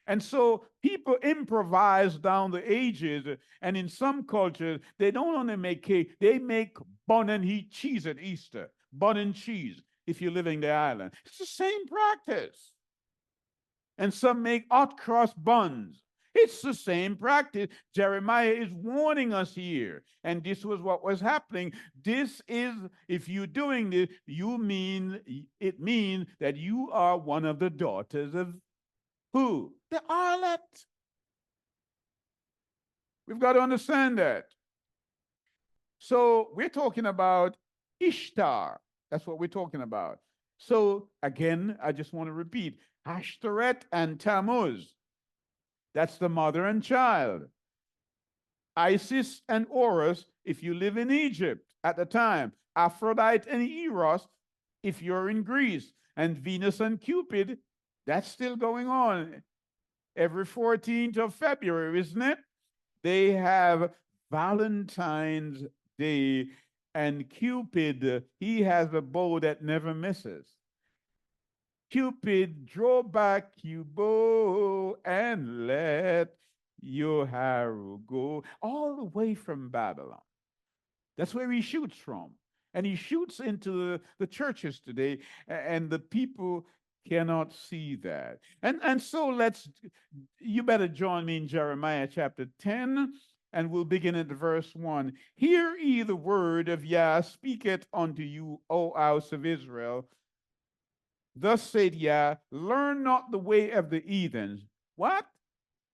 And so people improvise down the ages, and in some cultures, they don't only make cake, they make bun and heat cheese at Easter. Bun and cheese, if you're living the island. It's the same practice. And some make hot cross buns. It's the same practice. Jeremiah is warning us here. And this was what was happening. This is, if you're doing this, it means that you are one of the daughters of who? The harlot. We've got to understand that. So we're talking about Ishtar. That's what we're talking about. So again, I just want to repeat, Ashtoreth and Tammuz. That's the mother and child. Isis and Horus, if you live in Egypt at the time. Aphrodite and Eros, if you're in Greece. And Venus and Cupid, that's still going on. Every 14th of February, isn't it? They have Valentine's day. And Cupid, he has a bow that never misses. Cupid, draw back your bow and let your arrow go, all the way from Babylon. That's where he shoots from. And he shoots into the churches today, and the people cannot see that. And so you better join me in Jeremiah chapter 10, and we'll begin at verse 1. Hear ye the word of Yah, speak it unto you, O house of Israel. Thus said Yah, learn not the way of the heathens. What?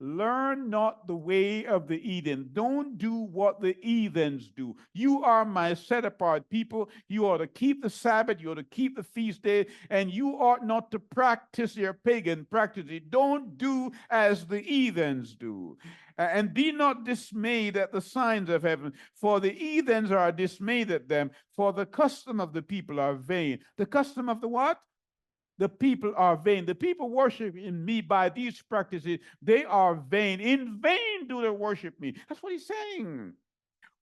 Learn not the way of the heathen. Don't do what the heathens do. You are my set apart people. You ought to keep the Sabbath. You ought to keep the feast day. And you ought not to practice your pagan practices. Don't do as the heathens do. And be not dismayed at the signs of heaven, for the heathens are dismayed at them, for the custom of the people are vain. The custom of the what? The people are vain. The people worshiping me by these practices, they are vain. In vain do they worship me. That's what he's saying.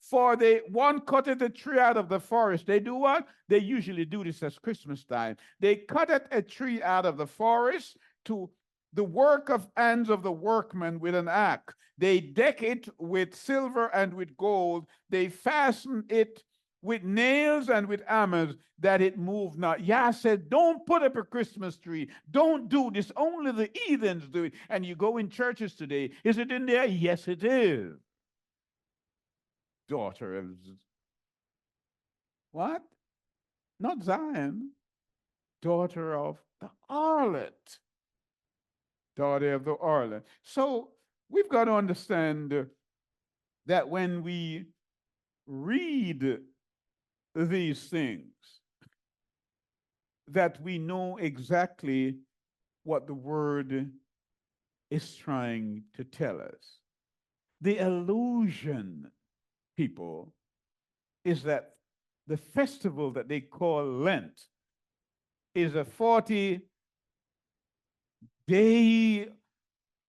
For one cutteth a tree out of the forest. They do what? They usually do this at Christmas time. They cutteth a tree out of the forest to the work of hands of the workman with an axe. They deck it with silver and with gold. They fasten it with nails and with hammers, that it move not. Yah said, don't put up a Christmas tree. Don't do this. Only the heathens do it. And you go in churches today. Is it in there? Yes, it is. Daughter of what? Not Zion. Daughter of the harlot. Daughter of the harlot. So we've got to understand that when we read these things, that we know exactly what the word is trying to tell us. The illusion, people, is that the festival that they call Lent is a 40-day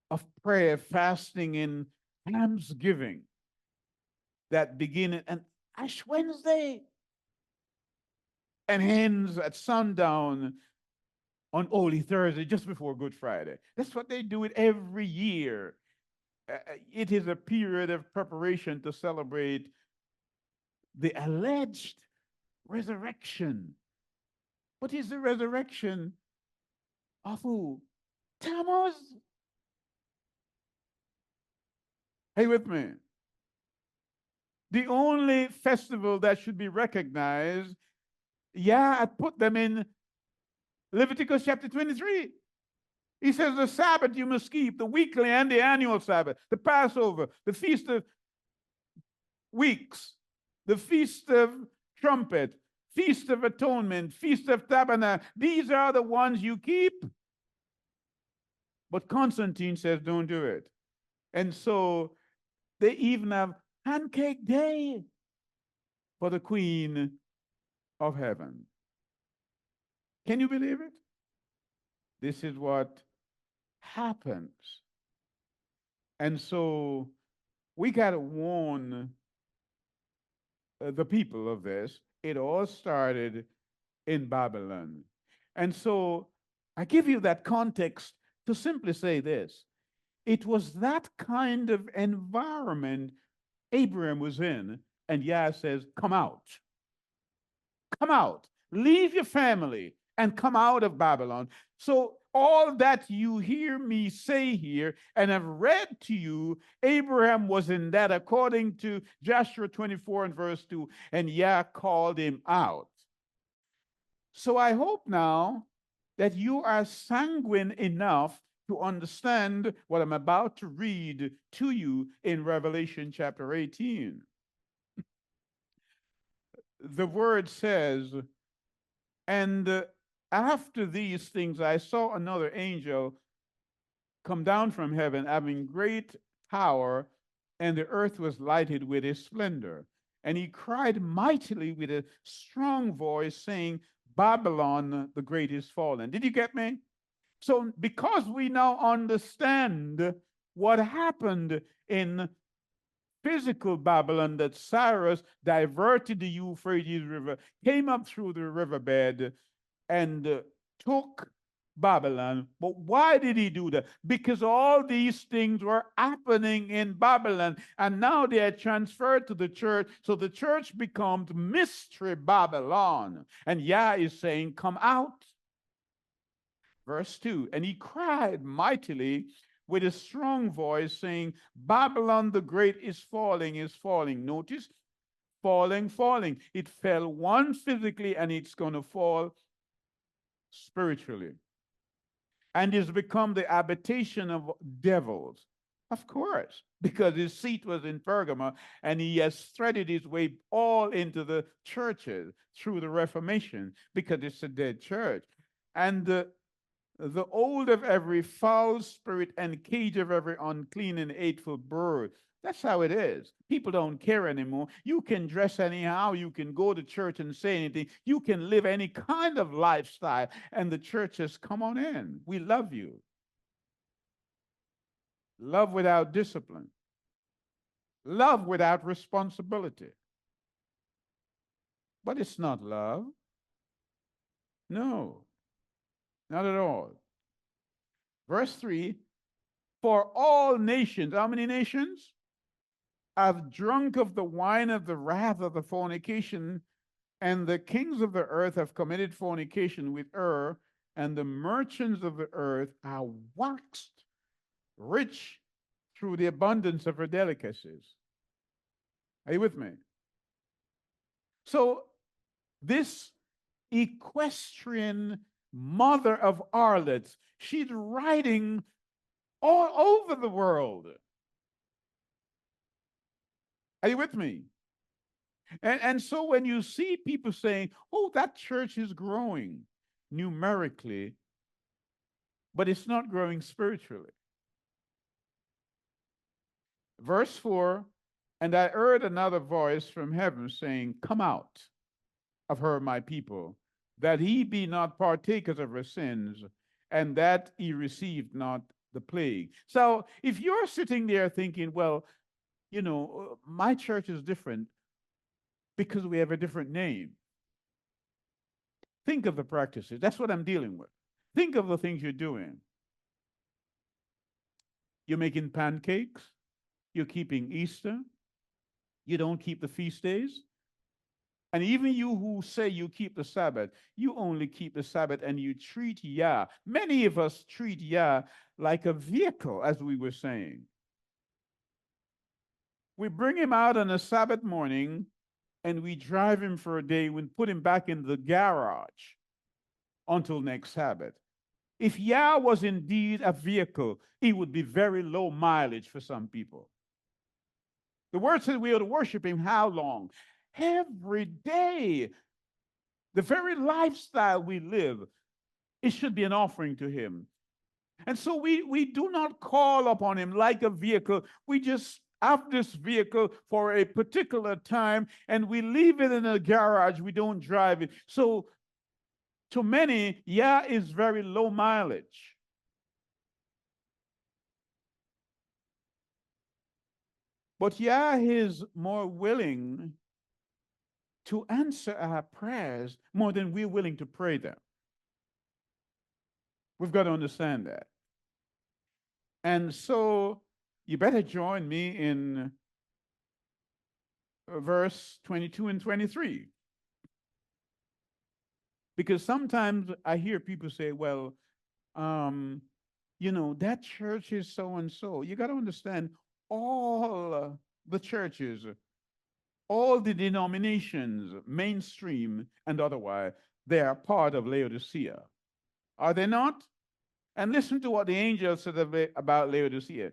of prayer, fasting, and thanksgiving that begin on Ash Wednesday and ends at sundown on Holy Thursday, just before Good Friday. That's what they do it every year. It is a period of preparation to celebrate the alleged resurrection. What is the resurrection of who? Tammuz. Are you with me? The only festival that should be recognized, I put them in Leviticus chapter 23. He says the Sabbath you must keep, the weekly and the annual Sabbath, the Passover, the Feast of Weeks, the Feast of Trumpet, Feast of Atonement, Feast of Tabernacle. These are the ones you keep. But Constantine says don't do it. And so they even have Pancake Day for the Queen of Heaven. Can you believe it? This is what happens. And so we got to warn the people of this. It all started in Babylon. And so I give you that context to simply say this. It was that kind of environment Abraham was in, and Yah says, come out. Come out. Leave your family and come out of Babylon. So all that you hear me say here and have read to you, Abraham was in that according to Joshua 24 and verse 2, and Yah called him out. So I hope now that you are sanguine enough to understand what I'm about to read to you in Revelation chapter 18. The word says, and after these things I saw another angel come down from heaven, having great power, and the earth was lighted with his splendor. And he cried mightily with a strong voice, saying, Babylon the great is fallen. Did you get me? So because we now understand what happened in physical Babylon that Cyrus diverted the Euphrates River, came up through the riverbed, and took Babylon. But why did he do that? Because all these things were happening in Babylon, and now they are transferred to the church. So the church becomes mystery Babylon. And Yah is saying, come out. Verse 2, and he cried mightily with a strong voice, saying, Babylon the great is falling, is falling. Notice, falling, falling. It fell one physically, and it's going to fall spiritually, and is become the habitation of devils. Of course, because his seat was in Pergamum, and he has threaded his way all into the churches through the Reformation, because it's a dead church. And the old of every foul spirit and cage of every unclean and hateful bird. That's how it is. People don't care anymore. You can dress anyhow. You can go to church and say anything. You can live any kind of lifestyle. And the church says, come on in. We love you. Love without discipline. Love without responsibility. But it's not love. No, not at all. Verse 3, for all nations, how many nations? Have drunk of the wine of the wrath of the fornication, and the kings of the earth have committed fornication with her, and the merchants of the earth are waxed rich through the abundance of her delicacies. Are you with me? So this equestrian mother of harlots, she's riding all over the world. Are you with me? And so when you see people saying, oh, that church is growing numerically, but it's not growing spiritually. Verse 4, and I heard another voice from heaven saying, come out of her, my people, that he be not partakers of her sins, and that he received not the plague. So if you're sitting there thinking, well, you know, my church is different because we have a different name. Think of the practices. That's what I'm dealing with. Think of the things you're doing. You're making pancakes. You're keeping Easter. You don't keep the feast days. And even you who say you keep the Sabbath, you only keep the Sabbath and you treat Yah. Many of us treat Yah like a vehicle, as we were saying. We bring him out on a Sabbath morning and we drive him for a day and put him back in the garage until next Sabbath. If Yah was indeed a vehicle, he would be very low mileage for some people. The word says we are to worship him how long? Every day. The very lifestyle we live, it should be an offering to him. And so we do not call upon him like a vehicle. We just have this vehicle for a particular time and we leave it in a garage. We don't drive it. So to many, Yah is very low mileage. But Yah is more willing to answer our prayers more than we're willing to pray them. We've got to understand that. And so you better join me in verse 22 and 23. Because sometimes I hear people say, well, you know, that church is so and so. You got to understand all the churches, all the denominations, mainstream and otherwise, they are part of Laodicea. Are they not? And listen to what the angel said about Laodicea.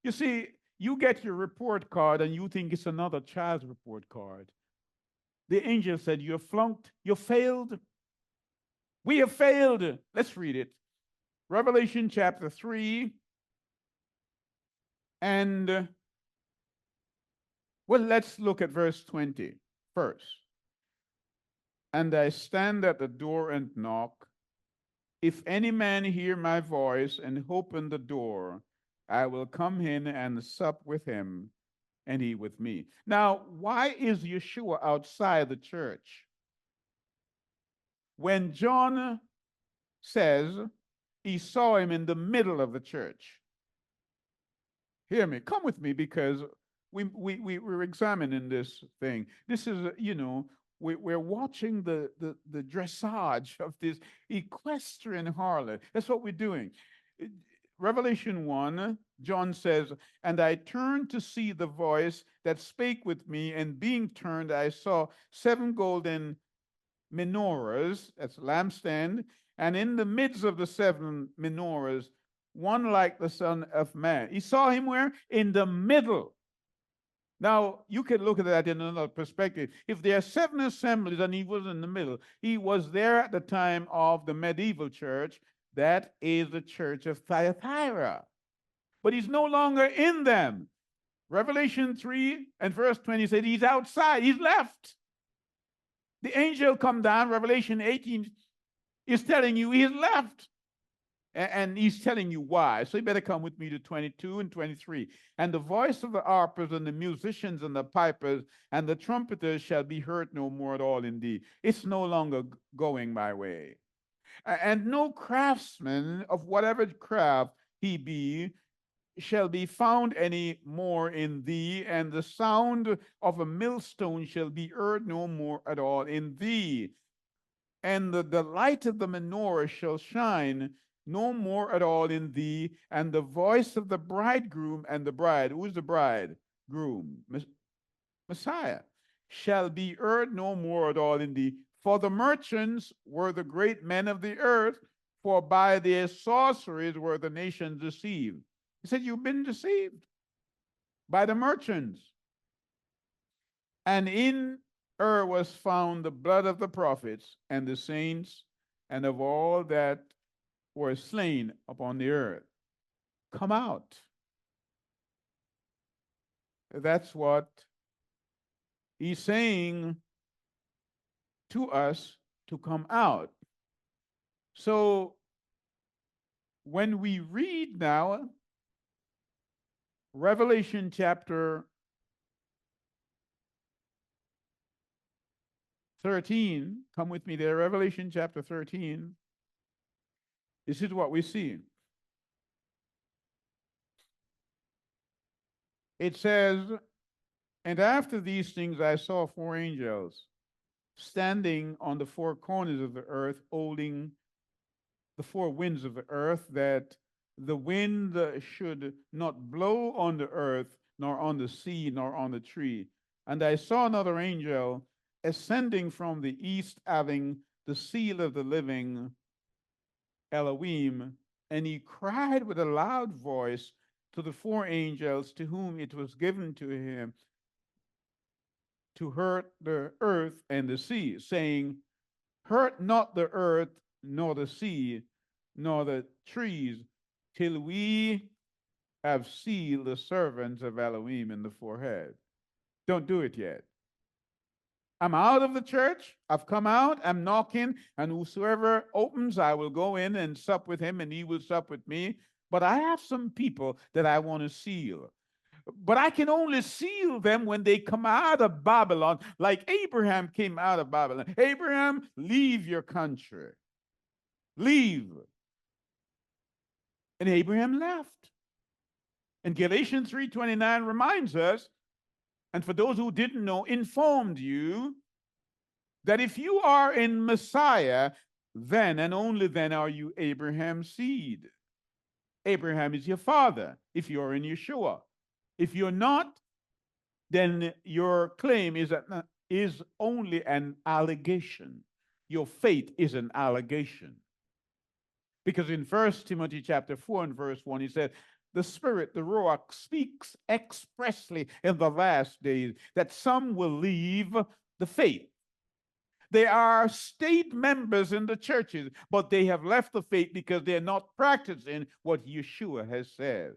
You see, you get your report card and you think it's another child's report card. The angel said, you flunked, you failed. We have failed. Let's read it. Revelation chapter 3. And, well, let's look at verse 20 first. And I stand at the door and knock. If any man hear my voice and open the door, I will come in and sup with him, and he with me. Now, why is Yeshua outside the church? When John says he saw him in the middle of the church. Hear me, come with me, because we're examining this thing. This is, we're watching the dressage of this equestrian harlot. That's what we're doing. Revelation 1, John says, and I turned to see the voice that spake with me, and being turned, I saw 7 golden menorahs, that's lampstand, and in the midst of the 7 menorahs, one like the Son of Man. He saw him where? In the middle. Now, you can look at that in another perspective. If there are 7 assemblies and he was in the middle, he was there at the time of the medieval church. That is the church of Thyatira. But he's no longer in them. Revelation 3 and verse 20 said he's outside, he's left. The angel come down, Revelation 18 is telling you he's left. And he's telling you why. So you better come with me to 22 and 23. And the voice of the harpers and the musicians and the pipers and the trumpeters shall be heard no more at all in thee. It's no longer going my way. And no craftsman of whatever craft he be shall be found any more in thee, and the sound of a millstone shall be heard no more at all in thee. And the light of the menorah shall shine no more at all in thee, and the voice of the bridegroom and the bride, who is the bridegroom? Messiah, shall be heard no more at all in thee. For the merchants were the great men of the earth, for by their sorceries were the nations deceived. He said, you've been deceived by the merchants. And in her was found the blood of the prophets and the saints and of all that were slain upon the earth. Come out. That's what he's saying to us, to come out. So when we read now Revelation chapter 13, come with me there, Revelation chapter 13, this is what we see. It says, and after these things I saw 4 angels standing on the 4 corners of the earth, holding the 4 winds of the earth, that the wind should not blow on the earth, nor on the sea, nor on the tree. And I saw another angel ascending from the east, having the seal of the living Elohim, and he cried with a loud voice to the 4 angels to whom it was given to him to hurt the earth and the sea, saying, hurt not the earth, nor the sea, nor the trees, till we have sealed the servants of Elohim in the forehead. Don't do it yet. I'm out of the church. I've come out. I'm knocking, and whosoever opens, I will go in and sup with him, and he will sup with me. But I have some people that I want to seal. But I can only seal them when they come out of Babylon, like Abraham came out of Babylon. Abraham, leave your country. Leave. And Abraham left. And Galatians 3:29 reminds us, and for those who didn't know, informed you that if you are in Messiah, then and only then are you Abraham's seed. Abraham is your father if you're in Yeshua. If you're not, then your claim is only an allegation. Your faith is an allegation. Because in 1 Timothy chapter 4 and verse 1, he said, the Spirit, the Ruach, speaks expressly in the last days that some will leave the faith. They are state members in the churches, but they have left the faith because they're not practicing what Yeshua has said.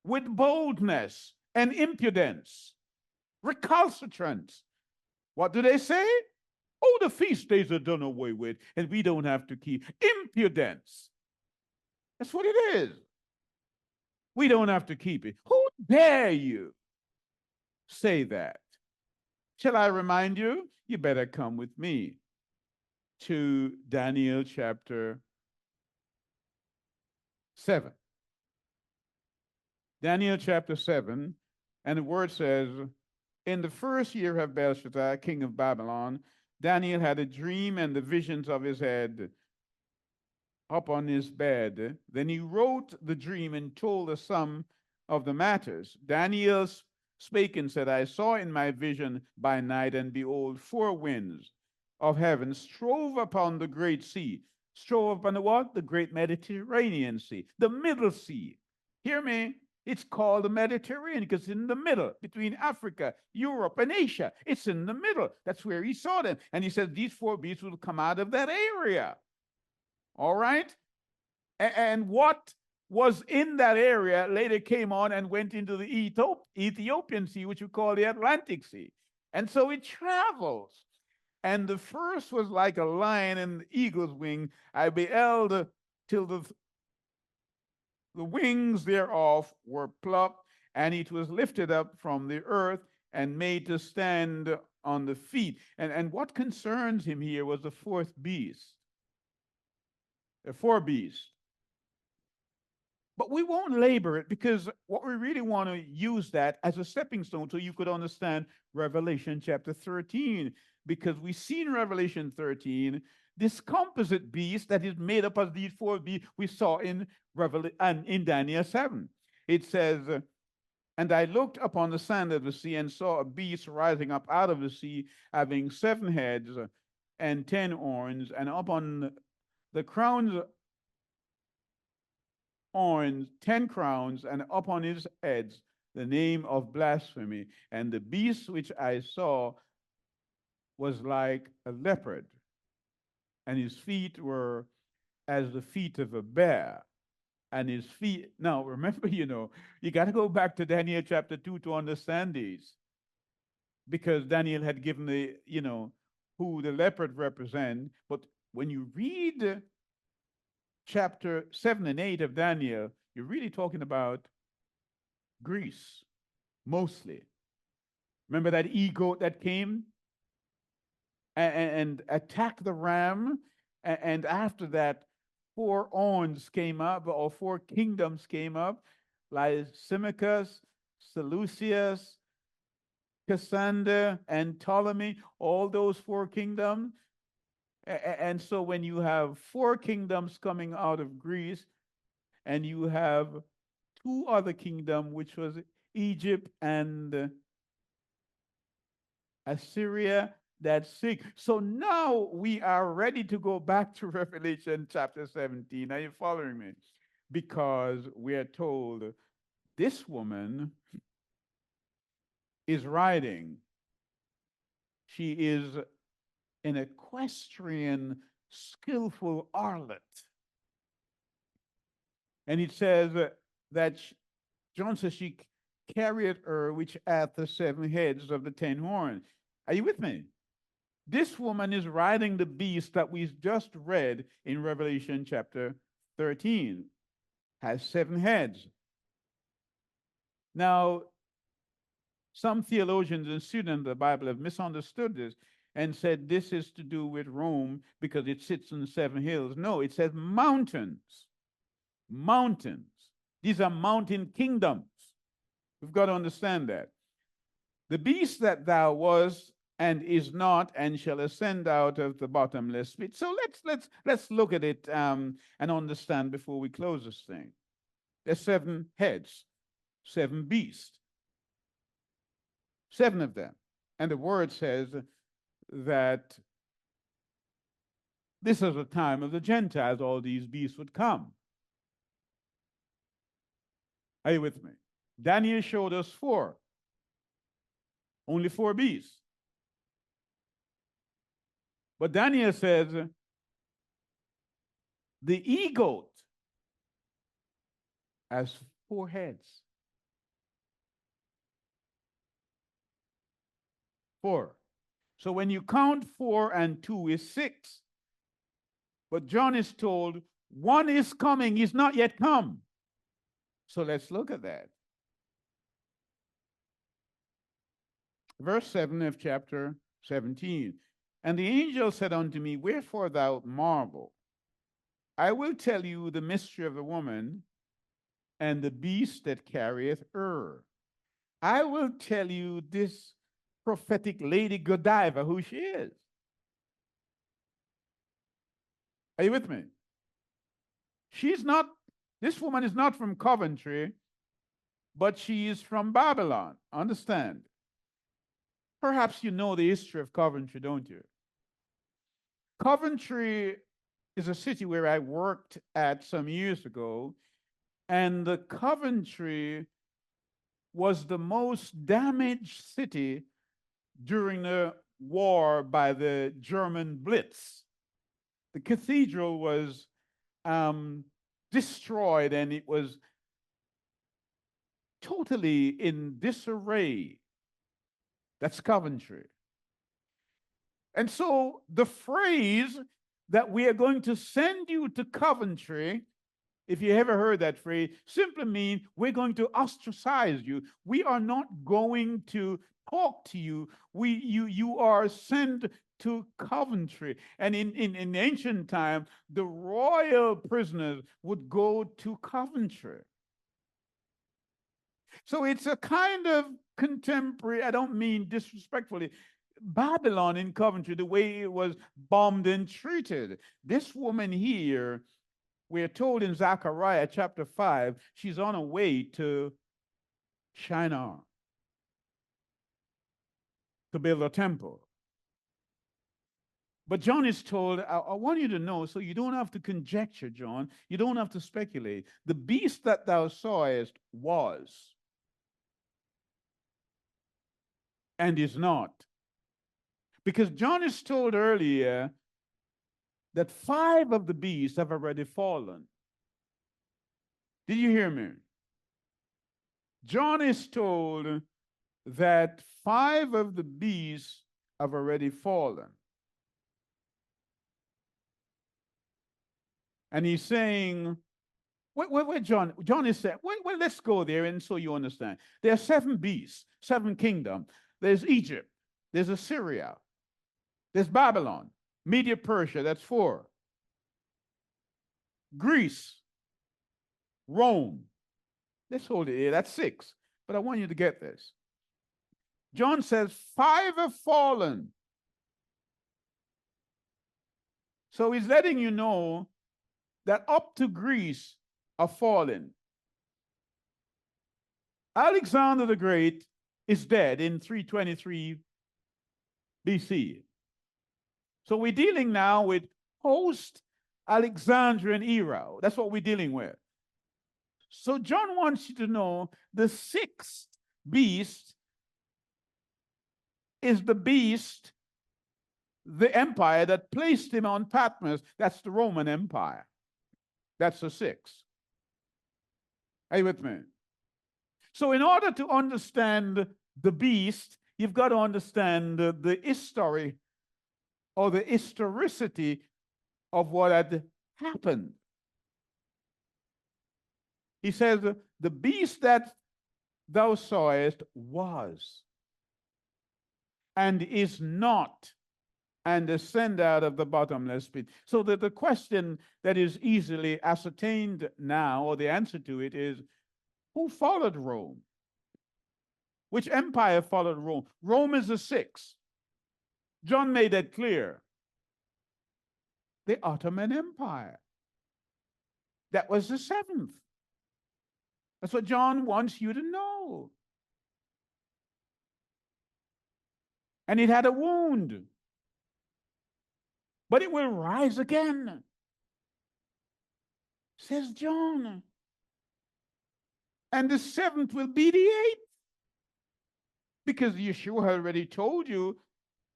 With boldness and impudence, recalcitrance. What do they say? Oh, the feast days are done away with, and we don't have to keep. Impudence. That's what it is. We don't have to keep it. Who dare you say that? Shall I remind you? You better come with me to Daniel chapter 7. Daniel chapter 7, and the word says, in the first year of Belshazzar, king of Babylon, Daniel had a dream and the visions of his head up on his bed. Then he wrote the dream and told the sum of the matters. Daniel spake and said, I saw in my vision by night, and behold, four winds of heaven strove upon the great sea. Strove upon the what? The great Mediterranean Sea, the middle sea. Hear me? It's called the Mediterranean because it's in the middle between Africa, Europe, and Asia. It's in the middle. That's where he saw them. And he said, these four beasts will come out of that area. All right? And what was in that area later came on and went into the Ethiopian Sea, which we call the Atlantic Sea. And so it travels. And the first was like a lion and the eagle's wing. I beheld till the wings thereof were plucked, and it was lifted up from the earth and made to stand on the feet. And what concerns him here was the fourth beast. The four beasts. But we won't labor it because what we really want to use that as a stepping stone so you could understand Revelation chapter 13. Because we see in Revelation 13 this composite beast that is made up of these four beasts we saw in Daniel 7. It says, and I looked upon the sand of the sea and saw a beast rising up out of the sea, having 7 heads and 10 horns, and upon the crowns horns, 10 crowns, and upon his heads the name of blasphemy. And the beast which I saw was like a leopard, and his feet were as the feet of a bear, and his feet. Now, remember, you got to go back to Daniel chapter 2 to understand these, because Daniel had given who the leopard represent. But when you read chapter 7 and 8 of Daniel, you're really talking about Greece, mostly. Remember that eagle that came and attacked the ram, and after that, 4 horns came up, or 4 kingdoms came up, Lysimachus, Seleucus, Cassander, and Ptolemy, all those 4 kingdoms. And so when you have 4 kingdoms coming out of Greece, and you have 2 other kingdoms, which was Egypt and Assyria, that's 6. So now we are ready to go back to Revelation chapter 17. Are you following me? Because we are told this woman is riding. She is an equestrian, skillful harlot. And it says that John says she carried her, which hath the 7 heads of the 10 horns. Are you with me? This woman is riding the beast that we just read in Revelation chapter 13, has 7 heads. Now, some theologians and students of the Bible have misunderstood this and said this is to do with Rome because it sits on 7 hills. No, it says mountains. Mountains. These are mountain kingdoms. We've got to understand that. The beast that thou was and is not, and shall ascend out of the bottomless pit. So let's look at it and understand before we close this thing. There's 7 heads, 7 beasts, 7 of them, and the word says that this is the time of the Gentiles. All these beasts would come. Are you with me? Daniel showed us 4, only 4 beasts. But Daniel says the eagle has 4 heads. 4. So when you count 4 and 2 is 6. But John is told 1 is coming, he's not yet come. So let's look at that. verse 7 of chapter 17. And the angel said unto me, wherefore thou marvel? I will tell you the mystery of the woman and the beast that carrieth her. I will tell you this prophetic lady Godiva, who she is. Are you with me? She's not, this woman is not from Coventry, but she is from Babylon. Understand? Perhaps you know the history of Coventry, don't you? Coventry is a city where I worked at some years ago, and the Coventry was the most damaged city during the war by the German Blitz. The cathedral was destroyed, and it was totally in disarray. That's Coventry. And so the phrase that we are going to send you to Coventry, if you ever heard that phrase, simply means we're going to ostracize you. We are not going to talk to you. You are sent to Coventry. And in ancient time, the royal prisoners would go to Coventry. So it's a kind of contemporary, I don't mean disrespectfully, Babylon in Coventry, the way it was bombed and treated. This woman here, we're told in Zechariah chapter 5, she's on her way to Shinar to build a temple. But John is told, I want you to know, so you don't have to conjecture, John. You don't have to speculate. The beast that thou sawest was and is not. Because John is told earlier that 5 of the beasts have already fallen. Did you hear me? John is told that 5 of the beasts have already fallen. And he's saying, wait, John is saying, well, let's go there and so you understand. There are 7 beasts, 7 kingdoms. There's Egypt, there's Assyria, there's Babylon, Media Persia, that's 4. Greece, Rome. Let's hold it here, that's 6. But I want you to get this. John says 5 have fallen. So he's letting you know that up to Greece are fallen. Alexander the Great is dead in 323 BC. So we're dealing now with post-Alexandrian era. That's what we're dealing with. So John wants you to know the 6th beast is the beast, the empire that placed him on Patmos. That's the Roman Empire. That's the 6th. Are you with me? So in order to understand the beast, you've got to understand the history or the historicity of what had happened. He says, the beast that thou sawest was and is not, and ascend out of the bottomless pit. So that the question that is easily ascertained now, or the answer to it is, who followed Rome? Which empire followed Rome? Rome is the 6th. John made that clear. The Ottoman Empire. That was the 7th. That's what John wants you to know. And it had a wound. But it will rise again, says John. And the 7th will be the 8th. Because Yeshua already told you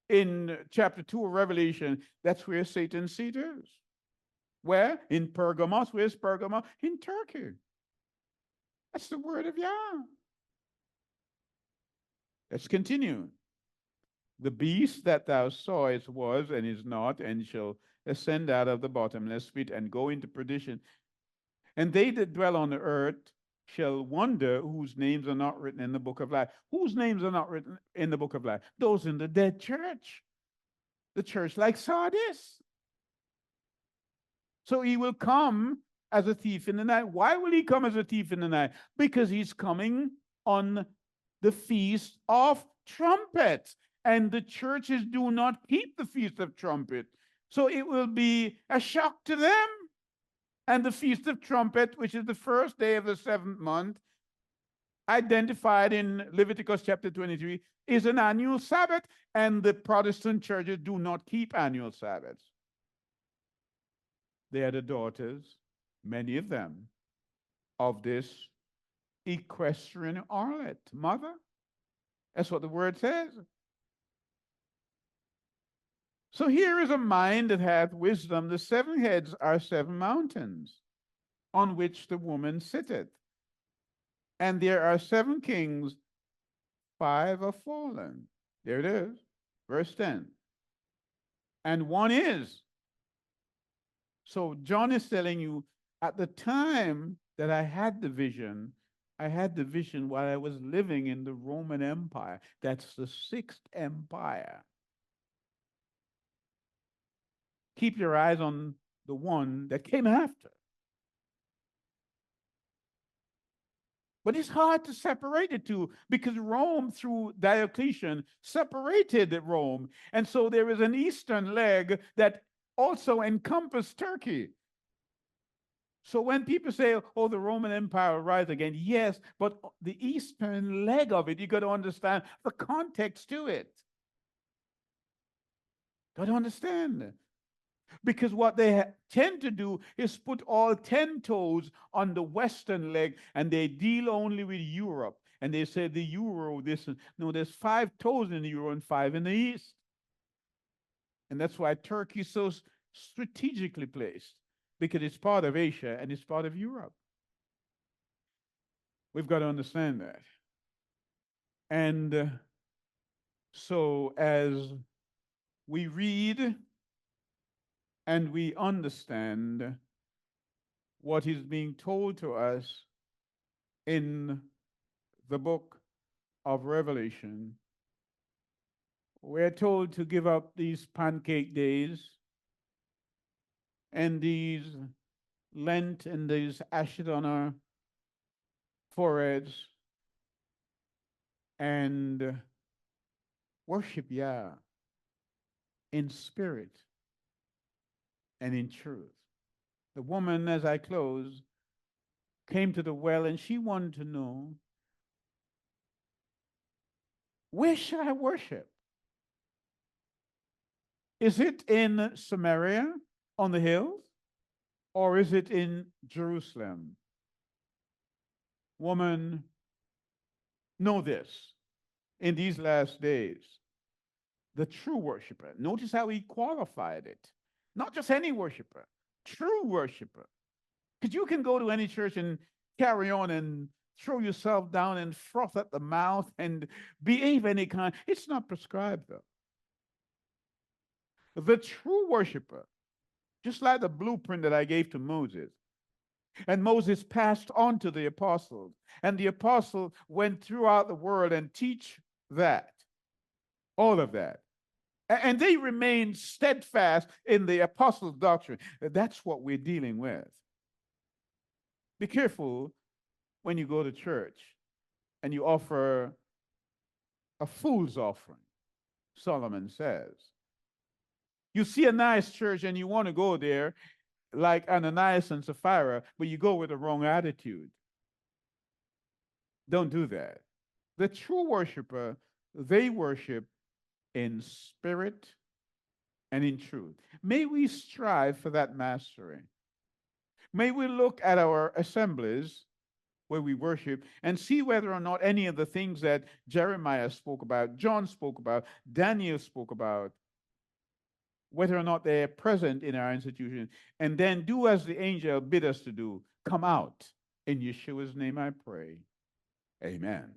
in chapter 2 of Revelation, that's where Satan's seat is. Where? In Pergamos. Where's Pergamos? In Turkey. That's the word of Yah. Let's continue. The beast that thou sawest was and is not, and shall ascend out of the bottomless pit and go into perdition. And they that dwell on the earth shall wonder whose names are not written in the book of life. Whose names are not written in the book of life? Those in the dead church. The church like Sardis. So he will come as a thief in the night. Why will he come as a thief in the night? Because he's coming on the Feast of Trumpets. And the churches do not keep the Feast of Trumpet. So it will be a shock to them. And the Feast of Trumpet, which is the first day of the 7th month, identified in Leviticus chapter 23, is an annual Sabbath. And the Protestant churches do not keep annual Sabbaths. They are the daughters, many of them, of this equestrian harlot. Mother, that's what the word says. So here is a mind that hath wisdom. The 7 heads are 7 mountains on which the woman sitteth. And there are 7 kings, 5 are fallen. There it is, verse 10. And one is. So John is telling you, at the time that I had the vision while I was living in the Roman Empire. That's the 6th empire. Keep your eyes on the one that came after. But it's hard to separate the two because Rome, through Diocletian, separated Rome. And so there is an eastern leg that also encompassed Turkey. So when people say, oh, the Roman Empire will rise again, yes, but the eastern leg of it, you got to understand the context to it. Got to understand. Because what they tend to do is put all 10 toes on the western leg, and they deal only with Europe. And they say the euro, no, there's 5 toes in the euro and 5 in the east. And that's why Turkey is so strategically placed, because it's part of Asia and it's part of Europe. We've got to understand that. And so as we read and we understand what is being told to us in the book of Revelation, we're told to give up these pancake days and these Lent and these ashes on our foreheads and worship Yah in spirit and in truth. The woman, as I close, came to the well and she wanted to know, where should I worship? Is it in Samaria on the hills, or is it in Jerusalem? Woman, know this, in these last days, the true worshiper, notice how he qualified it, not just any worshiper, true worshiper. Because you can go to any church and carry on and throw yourself down and froth at the mouth and behave any kind. It's not prescribed, though. The true worshiper, just like the blueprint that I gave to Moses, and Moses passed on to the apostles, and the apostle went throughout the world and teach that, all of that. And they remained steadfast in the apostles' doctrine. That's what we're dealing with. Be careful when you go to church and you offer a fool's offering, Solomon says. You see a nice church and you want to go there like Ananias and Sapphira, but you go with the wrong attitude. Don't do that. The true worshiper, they worship in spirit and in truth. May we strive for that mastery. May we look at our assemblies where we worship and see whether or not any of the things that Jeremiah spoke about, John spoke about, Daniel spoke about, whether or not they're present in our institution, and then do as the angel bid us to do. Come out. In Yeshua's name I pray. Amen.